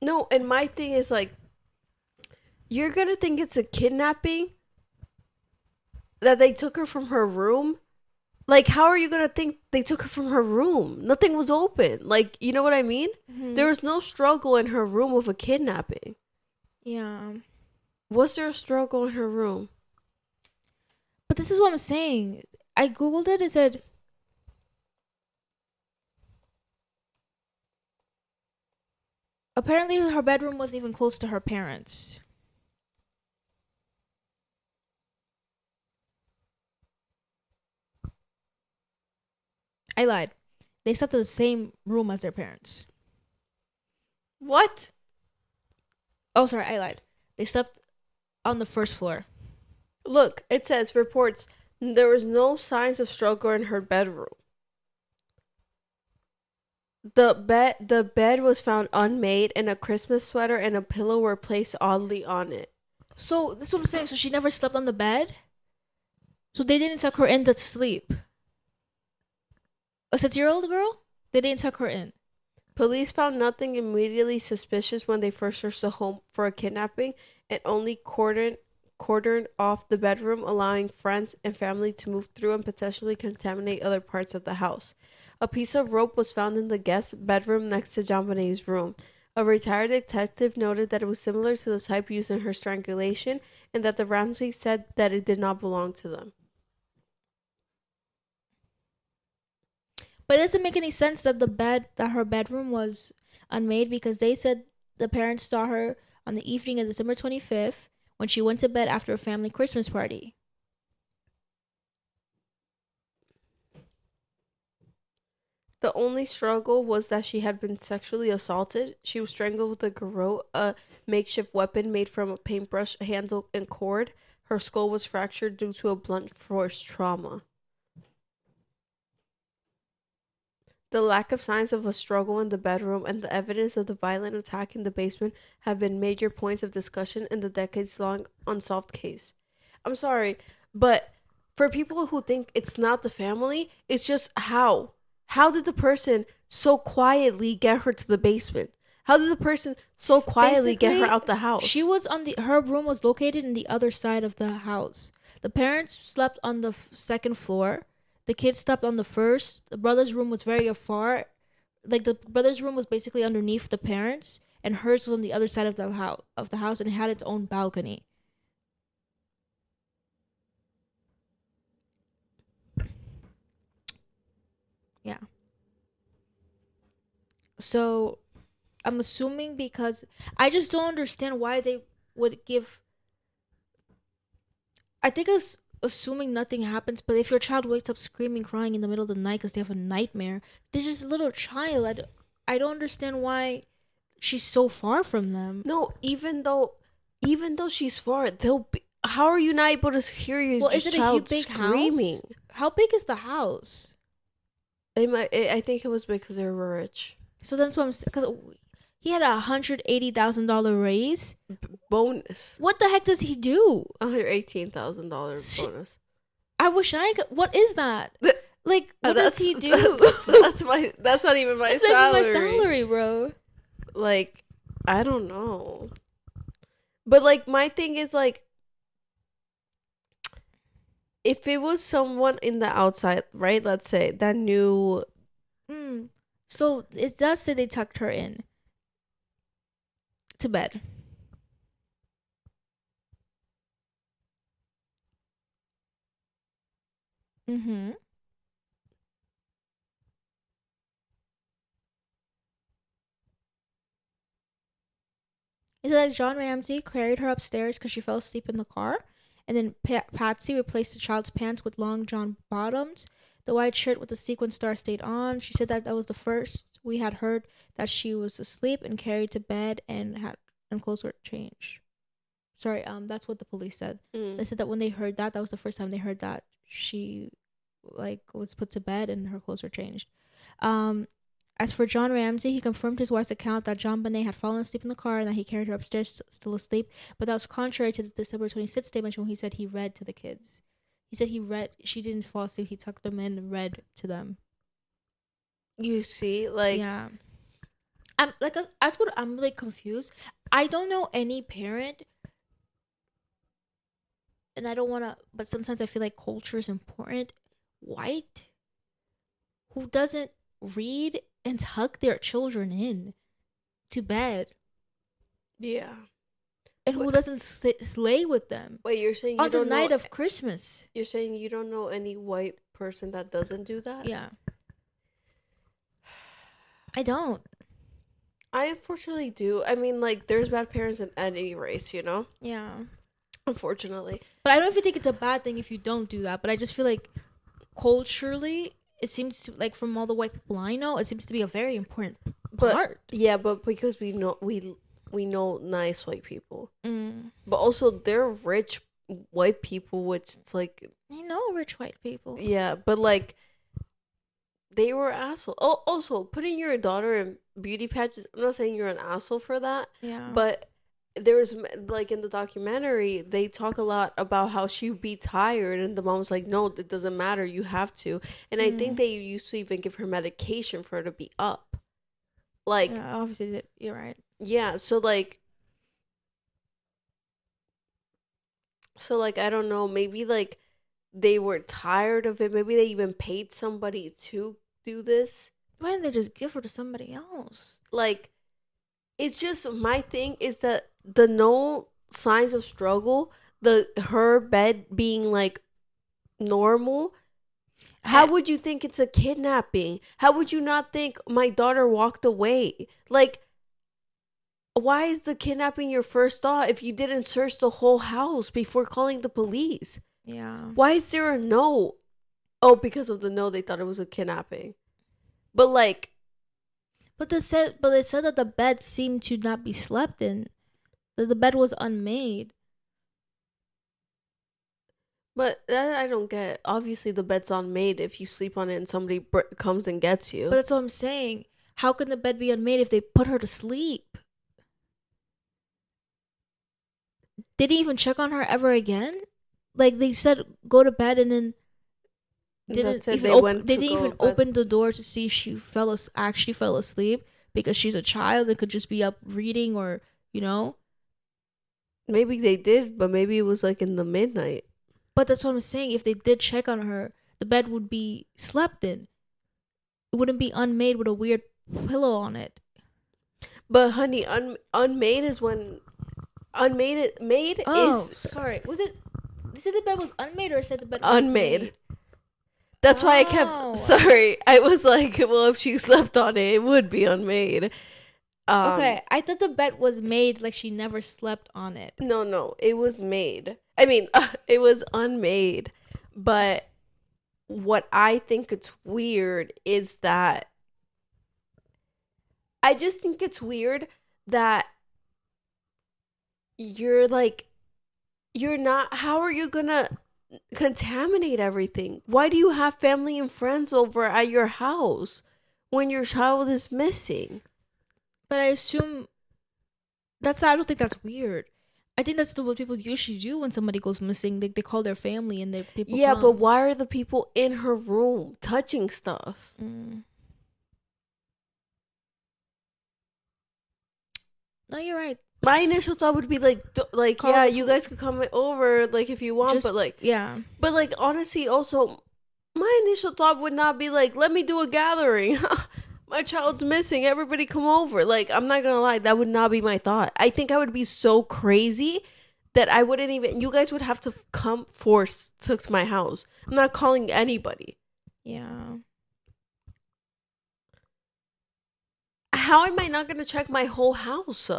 No, and my thing is like, you're gonna think it's a kidnapping that they took her from her room? Like, how are you gonna think they took her from her room? Nothing was open. Like, you know what I mean? Mm-hmm. There was no struggle in her room of a kidnapping. Yeah. Was there a struggle in her room? But this is what I'm saying. I googled it. It said apparently her bedroom wasn't even close to her parents. I lied. They slept in the same room as their parents. What? Oh, sorry, I lied. They slept on the first floor. Look, it says reports there was no signs of struggle in her bedroom. The bed was found unmade, and a Christmas sweater and a pillow were placed oddly on it. So that's what I'm saying. So she never slept on the bed? So they didn't tuck her in to sleep. A 6-year-old girl? They didn't tuck her in. Police found nothing immediately suspicious when they first searched the home for a kidnapping and only cordoned off the bedroom, allowing friends and family to move through and potentially contaminate other parts of the house. A piece of rope was found in the guest bedroom next to JonBenét's room. A retired detective noted that it was similar to the type used in her strangulation and that the Ramsey said that it did not belong to them. But it doesn't make any sense that her bedroom was unmade because they said the parents saw her on the evening of December 25th when she went to bed after a family Christmas party. The only struggle was that she had been sexually assaulted. She was strangled with a garrote, a makeshift weapon made from a paintbrush handle and cord. Her skull was fractured due to a blunt force trauma. The lack of signs of a struggle in the bedroom and the evidence of the violent attack in the basement have been major points of discussion in the decades-long unsolved case. I'm sorry, but for people who think it's not the family, it's just how? How did the person so quietly get her to the basement? How did the person so quietly get her out the house? She was her room was located in the other side of the house. The parents slept on the second floor. The kids slept on the first. The brother's room was very afar. Like the brother's room was basically underneath the parents, and hers was on the other side of the house, and it had its own balcony. Yeah. So, I'm assuming because I just don't understand why they would give. I think it's assuming nothing happens, but if your child wakes up screaming, crying in the middle of the night because they have a nightmare, they're just a little child. I don't understand why she's so far from them. No, even though she's far, they'll be. How are you not able to hear your child screaming? House? How big is the house? I think it was because they were rich. So that's what I'm saying. Because he had $180,000 raise bonus. What the heck does he do? $118,000 bonus. I wish I could. What is that? Like, what does he do? That's not even my salary. Not even my salary, bro. Like, I don't know. But like, my thing is like, if it was someone in the outside, right? Let's say that knew. So it does say they tucked her in to bed. Mm-hmm. It said that John Ramsey carried her upstairs because she fell asleep in the car, and then Patsy replaced the child's pants with long john bottoms. The white shirt with the sequin star stayed on. She said that that was the first we had heard that she was asleep and carried to bed and clothes were changed. Sorry, that's what the police said. They said that when they heard that, that was the first time they heard that she like was put to bed and her clothes were changed. As for John Ramsey, he confirmed his wife's account that JonBenét had fallen asleep in the car and that he carried her upstairs still asleep, but that was contrary to the December 26th statement when he said he read to the kids. He said he read, she didn't fall asleep, he tucked them in and read to them. You see, like, yeah. I'm like, that's what I'm like confused. I don't know any parent, and I don't want to, but sometimes I feel like culture is important. White, who doesn't read and tuck their children in to bed. Yeah. And who doesn't slay with them. Wait, you're saying you on the don't night know, of Christmas. You're saying you don't know any white person that doesn't do that? Yeah. I don't. I unfortunately do. I mean, like, there's bad parents in any race, you know? Yeah. Unfortunately. But I don't even think it's a bad thing if you don't do that. But I just feel like culturally, it seems to, like, from all the white people I know, it seems to be a very important part. Yeah, but because we know nice white people. But also they're rich white people, which it's like, I know rich white people. Yeah, but like they were assholes. Oh, also putting your daughter in beauty patches. I'm not saying you're an asshole for that. Yeah. But there's like in the documentary, they talk a lot about how she'd be tired, and the mom's like, "No, it doesn't matter. You have to." And I think they used to even give her medication for her to be up. Like, yeah, obviously, you're right. Yeah, so like I don't know, maybe like they were tired of it. Maybe they even paid somebody to do this. Why didn't they just give her to somebody else? Like, it's just, my thing is that the no signs of struggle, her bed being like normal. How would you think it's a kidnapping? How would you not think my daughter walked away? Like, why is the kidnapping your first thought if you didn't search the whole house before calling the police? Yeah. Why is there a no? Oh, because of the no, they thought it was a kidnapping. But like, they said that the bed seemed to not be slept in. That the bed was unmade. But that I don't get. Obviously, the bed's unmade if you sleep on it and somebody comes and gets you. But that's what I'm saying. How can the bed be unmade if they put her to sleep? They didn't even check on her ever again. Like, they said, go to bed, and then didn't even open the door to see if she actually fell asleep because she's a child and could just be up reading, or Maybe they did, but maybe it was like in the midnight. But that's what I'm saying. If they did check on her, the bed would be slept in. It wouldn't be unmade with a weird pillow on it. But honey, unmade is when made is. Sorry. Was it? They said the bed was unmade, or said the bed was unmade? Made? That's why I kept. Sorry, I was like, well, if she slept on it, it would be unmade. Okay, I thought the bed was made, like she never slept on it. No, it was made. I mean, it was unmade. But what I think it's weird is that I just think it's weird that you're not, how are you gonna contaminate everything? Why do you have family and friends over at your house when your child is missing? But I assume I don't think that's weird. I think that's what people usually do when somebody goes missing. They call their family and their people. Yeah, but why are the people in her room touching stuff? No, you're right. My initial thought would be yeah, you guys could come over, like, if you want, but like, yeah. But like, honestly, also, my initial thought would not be like, let me do a gathering. My child's missing. Everybody come over. Like, I'm not gonna lie, that would not be my thought. I think I would be so crazy that I wouldn't even, you guys would have to come force to my house. I'm not calling anybody. Yeah. How am I not going to check my whole house?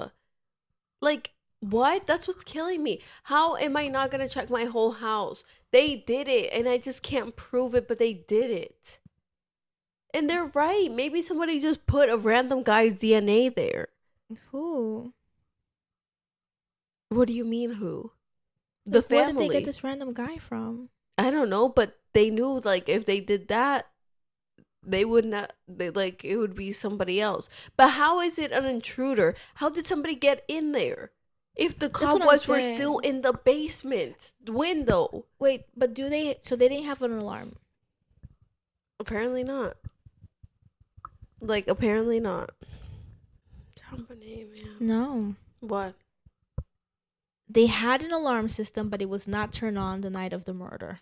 Like, what? That's what's killing me. How am I not going to check my whole house? They did it, and I just can't prove it, but they did it. And they're right. Maybe somebody just put a random guy's DNA there. Who? What do you mean, who? The Like, where family. did they get this random guy from? I don't know, but they knew, like, if they did that, they would not, like, it would be somebody else. But how is it an intruder? How did somebody get in there? If the cobwebs were still in the basement window. Wait, but do they, so they didn't have an alarm? Apparently not. Like, apparently not. JonBenét, man. No. What? They had an alarm system, but it was not turned on the night of the murder.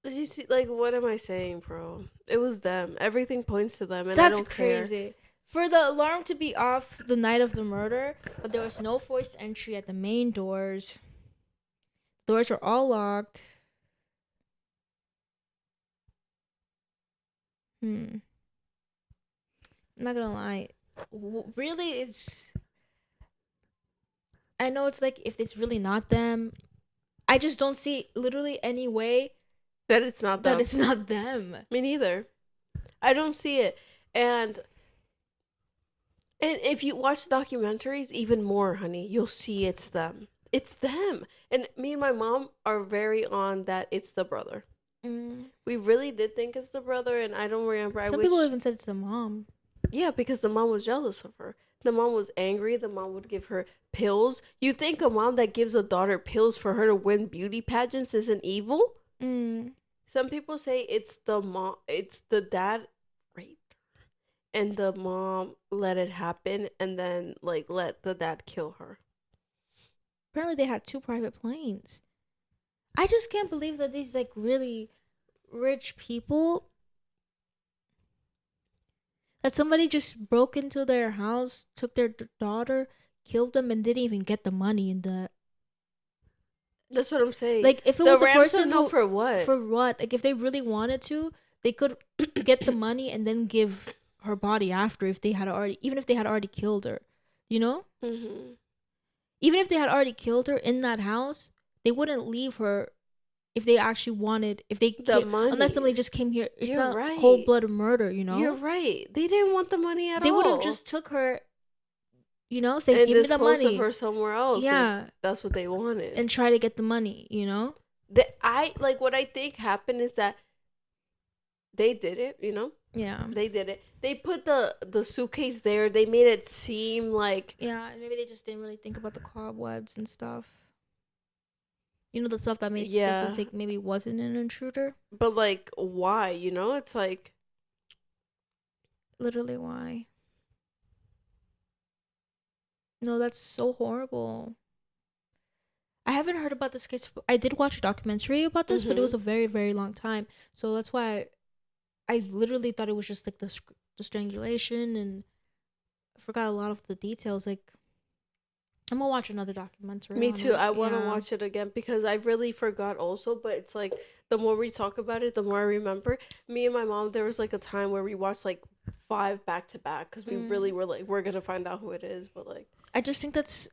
Did you see, like, what am I saying, bro? It was them. Everything points to them, and That's I don't care. crazy. For the alarm to be off the night of the murder, but there was no forced entry at the main doors. Doors were all locked. I'm not gonna lie. Really, it's... I know it's like, if it's really not them, I just don't see literally any way that it's not them. That it's not them. Me neither. I don't see it. And if you watch the documentaries, even more, honey, you'll see it's them. It's them. And me and my mom are very on that it's the brother. We really did think it's the brother, and I don't remember. Some people even said it's the mom. Yeah, because the mom was jealous of her. The mom was angry. The mom would give her pills. You think a mom that gives a daughter pills for her to win beauty pageants isn't evil? Some people say it's the mom. It's the dad raped her, and the mom let it happen, and then like let the dad kill her. Apparently, they had 2 private planes. I just can't believe that these like really rich people, that somebody just broke into their house, took their daughter, killed them, and didn't even get the money in the... That's what I'm saying. Like, if it was a person who... For what? For what? Like, if they really wanted to, they could get the money and then give her body after, if they had already... Even if they had already killed her. You know? Mm-hmm. Even if they had already killed her in that house, they wouldn't leave her if they actually wanted... If they... money. Unless somebody just came here. It's You're not right. cold-blooded murder, you know? You're right. They didn't want the money at all. They would have just took her... You know, say, give me the money. And dispose of her somewhere else. Yeah. That's what they wanted. And try to get the money, you know? What I think happened is that they did it, you know? Yeah. They did it. They put the suitcase there. They made it seem like... Yeah, and maybe they just didn't really think about the cobwebs and stuff. You know, the stuff that made people think maybe wasn't an intruder? But, like, why? You know? It's like... Literally, why? No, that's so horrible. I haven't heard about this case. I did watch a documentary about this, but it was a very, very long time. So that's why I literally thought it was just like the strangulation, and I forgot a lot of the details. Like, I'm gonna watch another documentary. Me too. I want to watch it again because I really forgot also. But it's like the more we talk about it, the more I remember. Me and my mom, there was like a time where we watched like 5 back to back because we really were like, we're gonna find out who it is. But like, I just think that's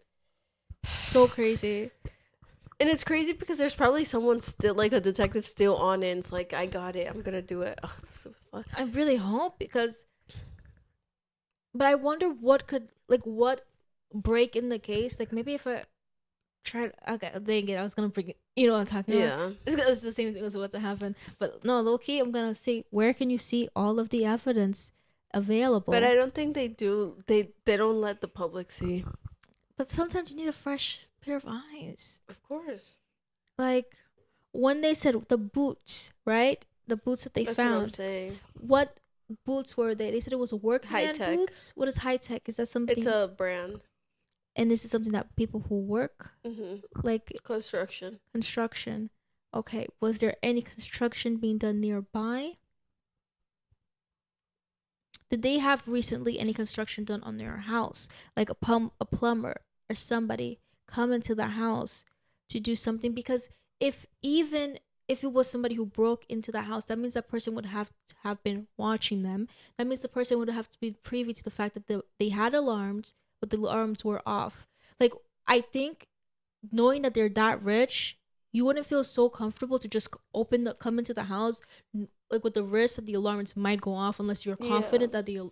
so crazy. And it's crazy because there's probably someone still, like a detective still on it. And it's like, I got it. I'm gonna do it. Oh, that's so fun. I really hope, because... But I wonder what break in the case. Like, maybe if I tried... Okay, dang it. I was gonna bring it. You know what I'm talking about? It's the same thing as what to happen. But no, low-key, I'm gonna say, where can you see all of the evidence available? But I don't think they do. They don't let the public see. But sometimes you need a fresh pair of eyes. Of course. Like, when they said the boots, right? The boots that they found. That's what I'm saying. What boots were they? They said it was a workman high-tech boots. What is high tech? Is that something? It's a brand. And this is something that people who work, like construction. Okay, was there any construction being done nearby? Did they have recently any construction done on their house, like a plumber or somebody come into the house to do something, because even if it was somebody who broke into the house, that means that person would have to have been watching them. That means the person would have to be privy to the fact that they had alarms, but the alarms were off. Like, I think knowing that they're that rich, you wouldn't feel so comfortable to just come into the house, like with the risk that the alarms might go off, unless you're confident that the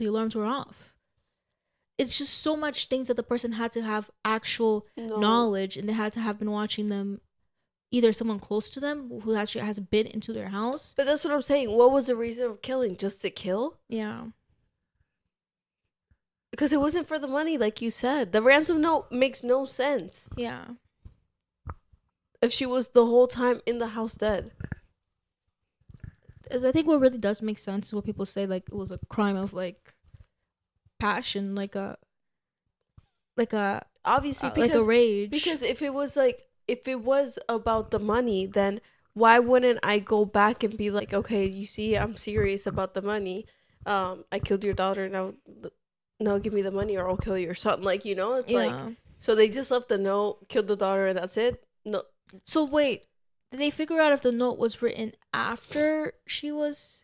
alarms were off. It's just so much things that the person had to have actual knowledge, and they had to have been watching them. Either someone close to them who actually has been into their house. But that's what I'm saying. What was the reason of killing? Just to kill? Yeah. Because it wasn't for the money, like you said. The ransom note makes no sense. Yeah. If she was the whole time in the house dead. I think what really does make sense is what people say, like, it was a crime of, like, passion, like a obviously, because, like a rage. Because if it was about the money, then why wouldn't I go back and be like, okay, you see, I'm serious about the money. I killed your daughter. Now give me the money, or I'll kill you, or something. Like, you know, it's like, so they just left the note, killed the daughter, and that's it. No. So wait, did they figure out if the note was written after she was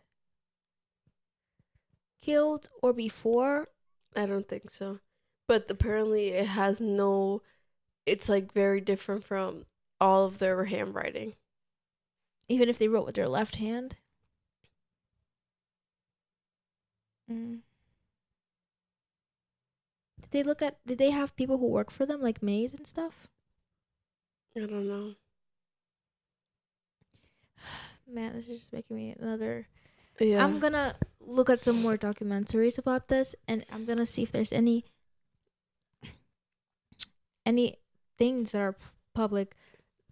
killed or before? I don't think so. But apparently it has no... It's like very different from all of their handwriting. Even if they wrote with their left hand? Did they have people who work for them, like maids and stuff? I don't know. Man, this is just making me another... Yeah. I'm gonna look at some more documentaries about this, and I'm gonna see if there's any things that are public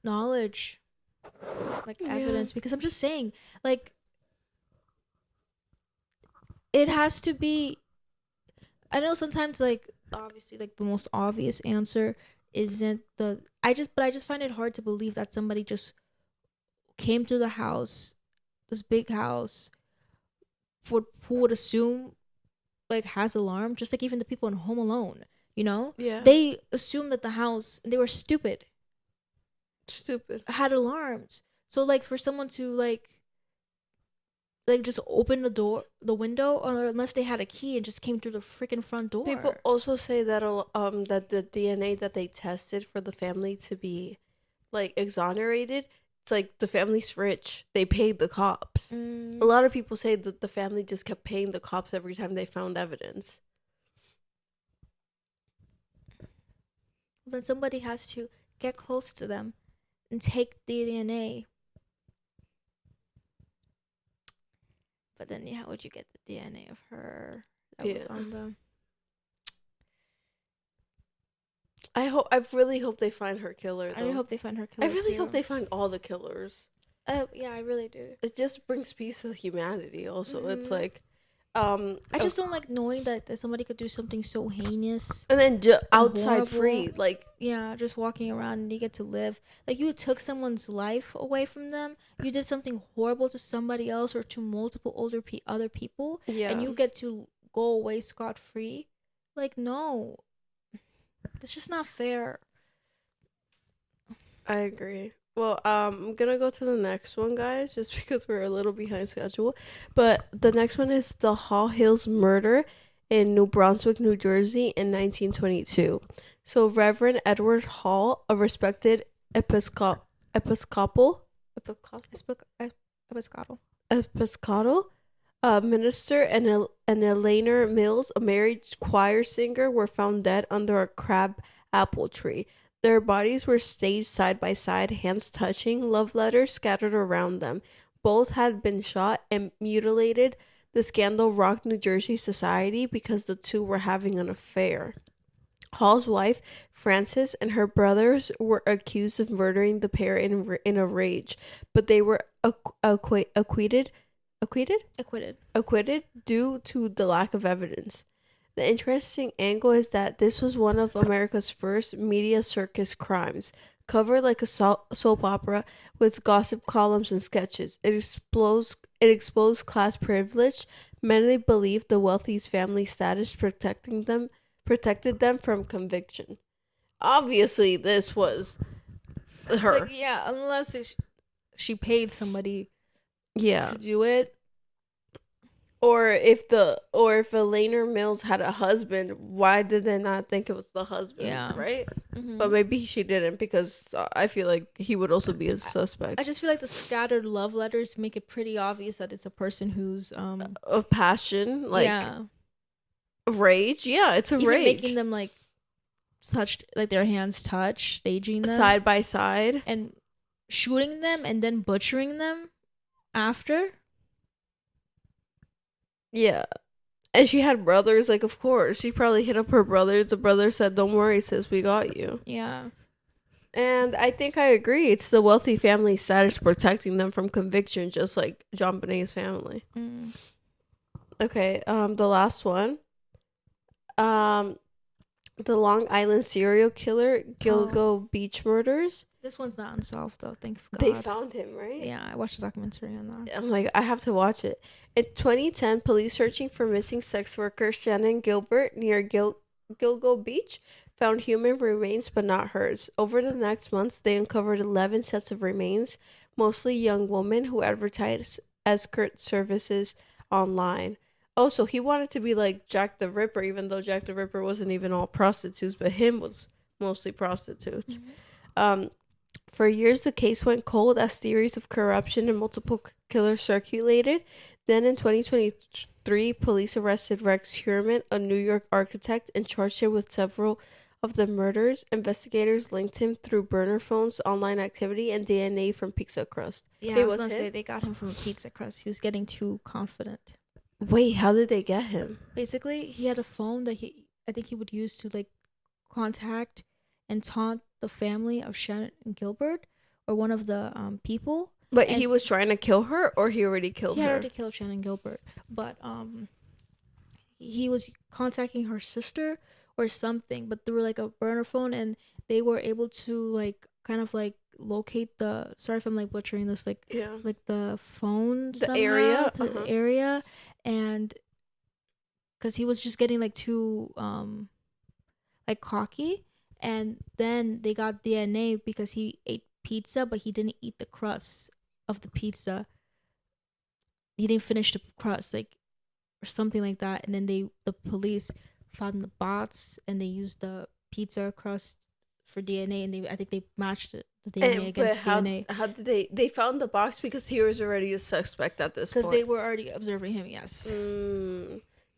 knowledge, like evidence, because I'm just saying, like, it has to be... I know sometimes, like, obviously, like, the most obvious answer isn't the... I just find it hard to believe that somebody just came to the house, this big house, who would assume, like, has alarm, just like even the people in Home Alone, you know? Yeah. They assumed that the house, they were stupid, had alarms. So, like, for someone to, like just open the window, or unless they had a key and just came through the freaking front door. People also say that that the DNA that they tested for the family to be, like, exonerated, it's like the family's rich. They paid the cops. A lot of people say that the family just kept paying the cops every time they found evidence. Then somebody has to get close to them and take the DNA. But then, how would you get the DNA of her that was on them? I really hope they find her killer, though. I hope they find her killer. I really hope they find all the killers. Yeah, I really do. It just brings peace to humanity. Also, it's like, I just don't like knowing that somebody could do something so heinous and then outside free, like, yeah, just walking around, and you get to live. Like, you took someone's life away from them. You did something horrible to somebody else or to multiple other people, and you get to go away scot-free. Like, no, that's just not fair. I agree. Well, I'm gonna go to the next one, guys, just because we're a little behind schedule. But the next one is the Hall Hills murder in New Brunswick, New Jersey in 1922. So Reverend Edward Hall, a respected Episcopal minister, and Eleanor Mills, a married choir singer, were found dead under a crab apple tree. Their bodies were staged side by side, hands touching, love letters scattered around them. Both had been shot and mutilated. The scandal rocked New Jersey society because the two were having an affair. Hall's wife, Frances, and her brothers were accused of murdering the pair in a rage, but they were acquitted due to the lack of evidence. The interesting angle is that this was one of America's first media circus crimes, covered like a soap opera with gossip columns and sketches. It exposed class privilege. Many believed the wealthy's family status protected them from conviction. Obviously, this was her. Like, yeah, unless she paid somebody Yeah. to do it. Or if Elena Mills had a husband, why did they not think it was the husband? Yeah. Right? Mm-hmm. But maybe she didn't, because I feel like he would also be a suspect. I just feel like the scattered love letters make it pretty obvious that it's a person who's of passion, like yeah, rage. Yeah, it's a even rage. making them like touched, like their hands touch, staging them side by side and shooting them and then butchering them after. Yeah. And she had brothers, like, of course. She probably hit up her brothers. The brother said, "Don't worry, sis, we got you." Yeah. And I think I agree. It's the wealthy family status protecting them from conviction, just like JonBenét's family. Mm. Okay, the last one. The Long Island serial killer, Gilgo Beach Murders. This one's not unsolved though, thank God. They found him, right? Yeah, I watched a documentary on that. I'm like, I have to watch it. In 2010, police searching for missing sex worker Shannon Gilbert near Gilgo Beach found human remains, but not hers. Over the next months, they uncovered 11 sets of remains, mostly young women who advertised escort services online. Oh, so he wanted to be like Jack the Ripper, even though Jack the Ripper wasn't even all prostitutes, but him was mostly prostitutes. Mm-hmm. For years, the case went cold as theories of corruption and multiple killers circulated. Then in 2023, police arrested Rex Heuermann, a New York architect, and charged him with several of the murders. Investigators linked him through burner phones, online activity, and DNA from pizza crust. Yeah, I was going to say they got him from a pizza crust. He was getting too confident. Wait, how did they get him? Basically, he had a phone that I think he would use to like contact and taunt the family of Shannon Gilbert or one of the people. But he was trying to kill her, or he already killed her? He had already killed Shannon Gilbert, but he was contacting her sister or something, but through like a burner phone, and they were able to like kind of like locate the, sorry if I'm like butchering this, like like the phone, the area, the area, and because he was just getting like too like cocky. And then they got DNA because he ate pizza, but he didn't eat the crust of the pizza. He didn't finish the crust, like, or something like that. And then the police found the box, and they used the pizza crust for DNA, and I think they matched the DNA against DNA. How did they found the box because he was already a suspect at this point? Because they were already observing him. Yes.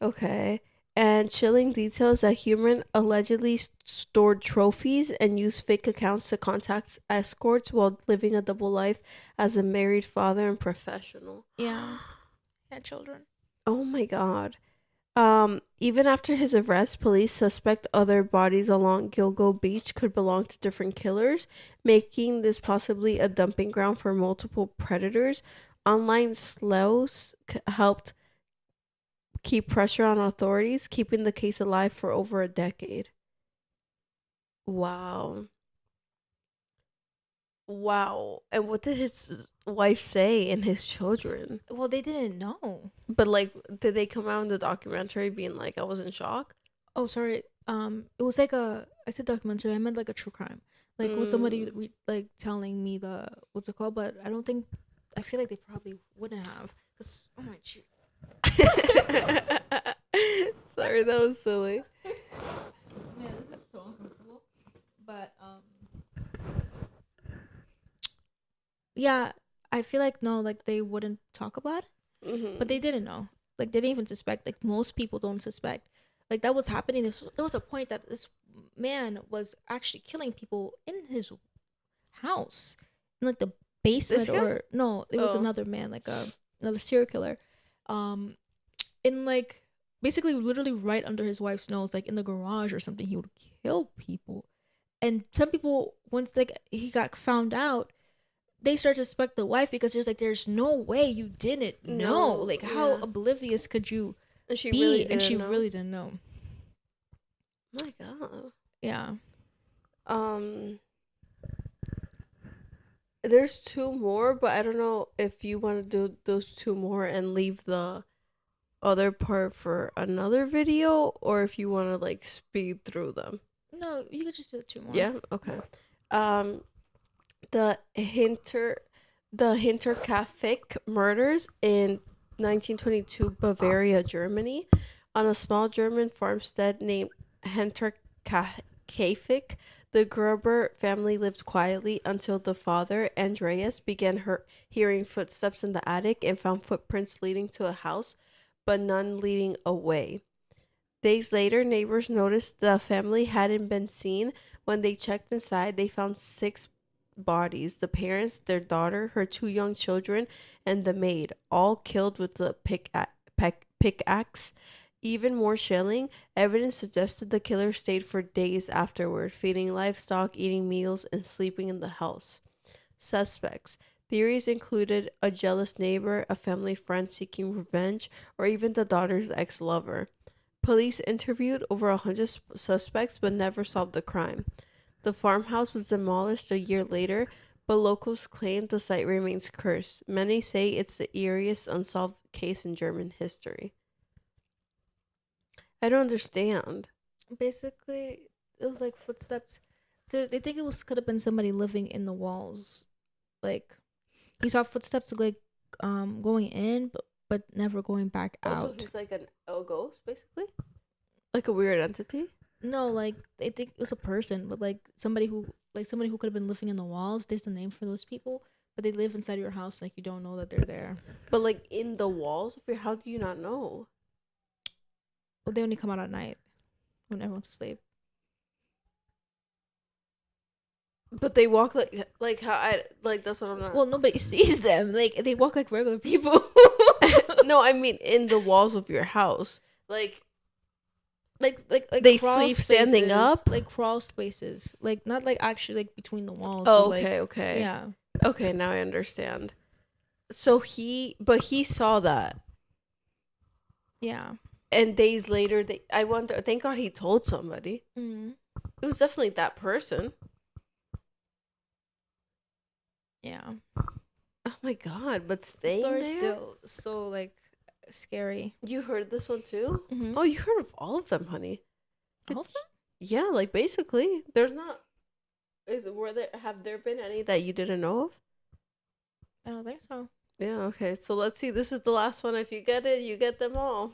Okay. And chilling details that Heuermann allegedly stored trophies and used fake accounts to contact escorts while living a double life as a married father and professional. Yeah. Had children. Oh my God. Even after his arrest, police suspect other bodies along Gilgo Beach could belong to different killers, making this possibly a dumping ground for multiple predators. Online sleuths helped keep pressure on authorities, keeping the case alive for over a decade. Wow. And what did his wife say and his children? Well, they didn't know. But like, did they come out in the documentary being like, I was in shock? Oh, sorry. It was like I said documentary, I meant like a true crime. Like, it was somebody like telling me what's it called, but I feel like they probably wouldn't have. Cause, oh my shoot. Sorry, that was silly. Man, this is so uncomfortable. But yeah, I feel like no, like they wouldn't talk about it, but they didn't know. Like they didn't even suspect. Like most people don't suspect. Like that was happening. There was a point that this man was actually killing people in his house, in like the basement, or no, it was another man, like another serial killer. In like basically literally right under his wife's nose, like in the garage or something, he would kill people. And some people, once like he got found out, they start to suspect the wife because there's no way you didn't know. Like how oblivious could you be? And she really didn't know. My God. Yeah. There's two more, but I don't know if you want to do those two more and leave the other part for another video, or if you want to like speed through them. No, you could just do the two more. Yeah. Okay. the Hinterkaifeck murders in 1922 Bavaria, Germany. On a small German farmstead named Hinterkaifeck, the Gerber family lived quietly until the father, Andreas, began hearing footsteps in the attic and found footprints leading to a house, but none leading away. Days later, neighbors noticed the family hadn't been seen. When they checked inside, they found six bodies: the parents, their daughter, her two young children, and the maid, all killed with the pickaxe. Even more chilling, evidence suggested the killer stayed for days afterward, feeding livestock, eating meals, and sleeping in the house. Suspects. Theories included a jealous neighbor, a family friend seeking revenge, or even the daughter's ex lover. Police interviewed over 100 suspects but never solved the crime. The farmhouse was demolished a year later, but locals claim the site remains cursed. Many say it's the eeriest unsolved case in German history. I don't understand. Basically, it was like footsteps. They think it was could have been somebody living in the walls. Like he saw footsteps like going in, but never going back Also, out. he's like a ghost, basically? Like a weird entity? No, like they think it was a person, but like somebody who could have been living in the walls. There's a name for those people, but they live inside your house. Like you don't know that they're there. But like in the walls of your house, do you not know? Well, they only come out at night when everyone's asleep. But they walk like how I like that's what I'm not. Well, nobody sees them. Like they walk like regular people. No, I mean in the walls of your house, like like they crawl sleep spaces, standing up. like crawl spaces, like not like actually like between the walls. Oh, but, okay, like, okay, yeah, okay. Now I understand. So he saw that, yeah. and days later, I wonder. Thank God he told somebody. Mm. It was definitely that person. Yeah, Oh my God! But the staying story's there. still so like scary. You heard this one too? Mm-hmm. Oh, you heard of all of them, honey. All of them? Yeah, like basically, there's not. Have there been any that you didn't know of? I don't think so. Yeah. Okay. So let's see. This is the last one. If you get it, you get them all.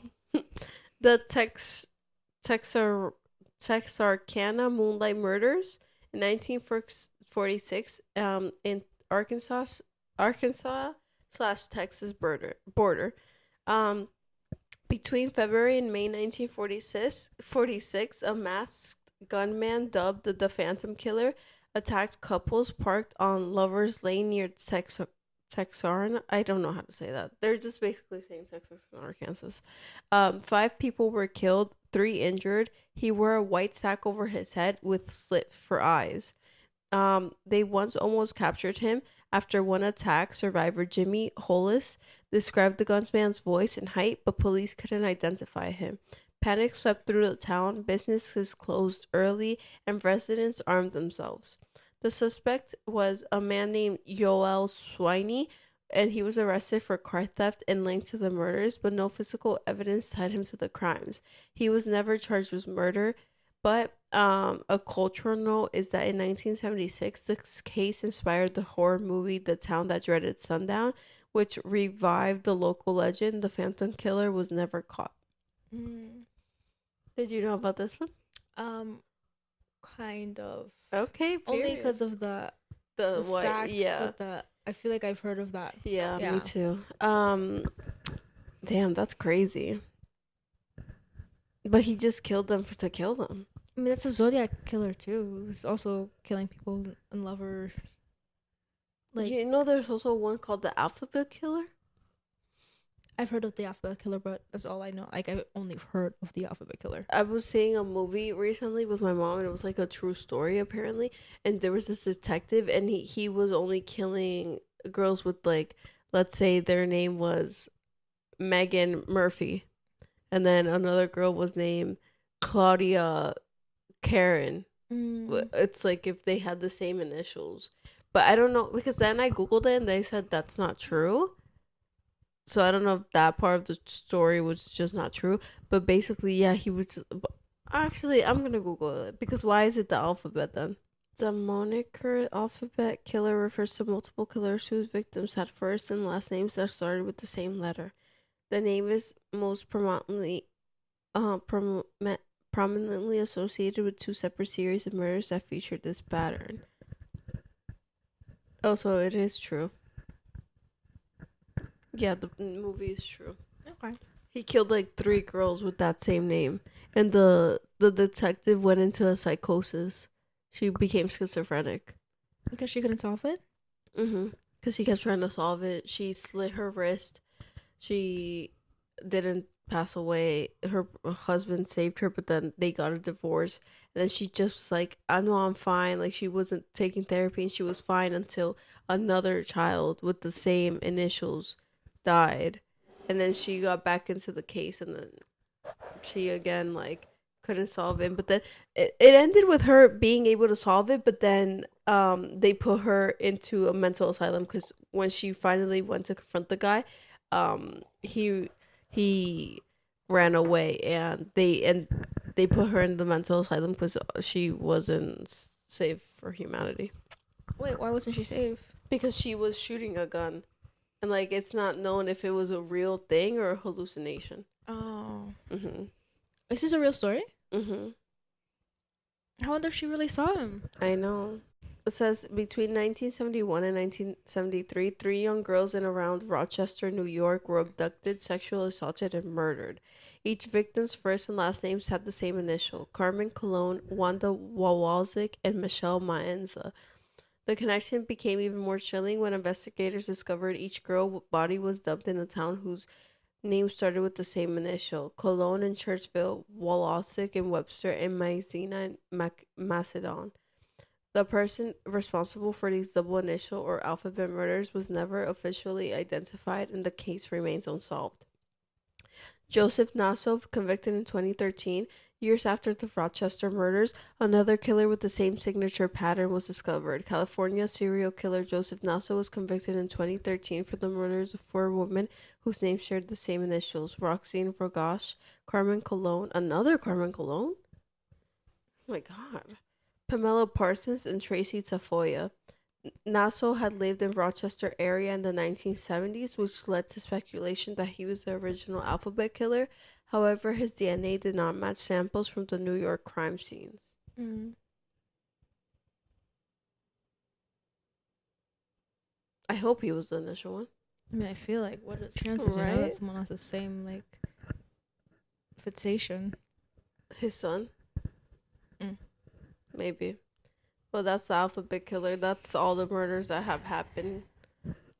The Texar Texarkana Moonlight Murders in 1946. In Arkansas slash Texas border. Um, Between February and May 1946, a masked gunman dubbed the Phantom Killer attacked couples parked on Lover's Lane near Texarkana. I don't know how to say that. They're just basically saying Texas and Arkansas. 5 people were killed, 3 injured. He wore a white sack over his head with slits for eyes. They once almost captured him. After one attack, survivor Jimmy Hollis described the gunman's voice and height, but police couldn't identify him. Panic swept through the town, businesses closed early, and residents armed themselves. The suspect was a man named Yoel Swiney, and he was arrested for car theft and linked to the murders, but no physical evidence tied him to the crimes. He was never charged with murder, but a cultural note is that in 1976, this case inspired the horror movie The Town That Dreaded Sundown, which revived the local legend. The Phantom Killer was never caught. Mm. Did you know about this one? Kind of. Okay, Only period. because of the what? sack. Yeah, With I feel like I've heard of that. yeah, Yeah. me too. Damn, that's crazy. But he just killed them to kill them. I mean, that's a Zodiac killer too. He's also killing people and lovers. Like You know, there's also one called the Alphabet Killer. I've heard of the Alphabet Killer, but that's all I know. Like I've only heard of the Alphabet Killer. I was seeing a movie recently with my mom, and it was like a true story apparently. And there was this detective, and he was only killing girls with, like, let's say their name was Megan Murphy, and then another girl was named Claudia Karen. Mm. It's like if they had the same initials, but I don't know, because then I googled it and they said that's not true. So I don't know if that part of the story was just not true. But basically, yeah, he was. Actually, I'm gonna Google it, because why is it the alphabet then? The moniker alphabet killer refers to multiple killers whose victims had first and last names that started with the same letter. The name is most prominently associated with two separate series of murders that featured this pattern. Oh, so it is true. Yeah, the movie is true. Okay. He killed like 3 girls with that same name, and the detective went into a psychosis. She became schizophrenic. Because she couldn't solve it? Because she kept trying to solve it. She slit her wrist. She didn't pass away. Her husband saved her, but then they got a divorce. And then she just was like, I know I'm fine. Like, she wasn't taking therapy and she was fine until another child with the same initials died. And then she got back into the case, and then she again, like, couldn't solve it. But then it ended with her being able to solve it, but then they put her into a mental asylum because when she finally went to confront the guy, he ran away, and they put her in the mental asylum because she wasn't safe for humanity. Wait, why wasn't she safe? Because she was shooting a gun, and like it's not known if it was a real thing or a hallucination. Oh. Is this a real story? I wonder if she really saw him. I know. It says between 1971 and 1973, 3 young girls in around Rochester, New York were abducted, sexually assaulted, and murdered. Each victim's first and last names had the same initial: Carmen Colon, Wanda Wawalczyk, and Michelle Maenza. The connection became even more chilling when investigators discovered each girl's body was dumped in a town whose name started with the same initial: Cologne and Churchville, Wawalczyk and Webster, and Maizena and Macedon. The person responsible for these double initial or alphabet murders was never officially identified, and the case remains unsolved. Joseph Nassov, convicted in 2013, years after the Rochester murders, another killer with the same signature pattern was discovered. California serial killer Joseph Nassov was convicted in 2013 for the murders of 4 women whose names shared the same initials: Roxane Rogash, Carmen Colon, another Carmen Colon? Oh my God. Pamela Parsons, and Tracy Tafoya. Nassau had lived in Rochester area in the 1970s, which led to speculation that he was the original alphabet killer. However, his DNA did not match samples from the New York crime scenes. I hope he was the initial one. I mean, I feel like, what are the chances, right? That someone has the same, like, fixation? His son? Maybe. Well, that's the alphabet killer. That's all the murders that have happened.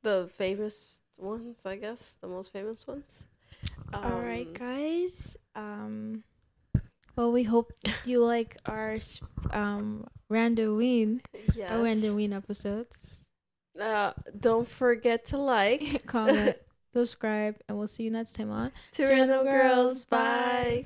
The famous ones, I guess. The most famous ones. All right, guys. Well, we hope you like our Randoween. Yes. Our Randoween episodes. Don't forget to like, comment, subscribe, and we'll see you next time on To Random Girls. Bye.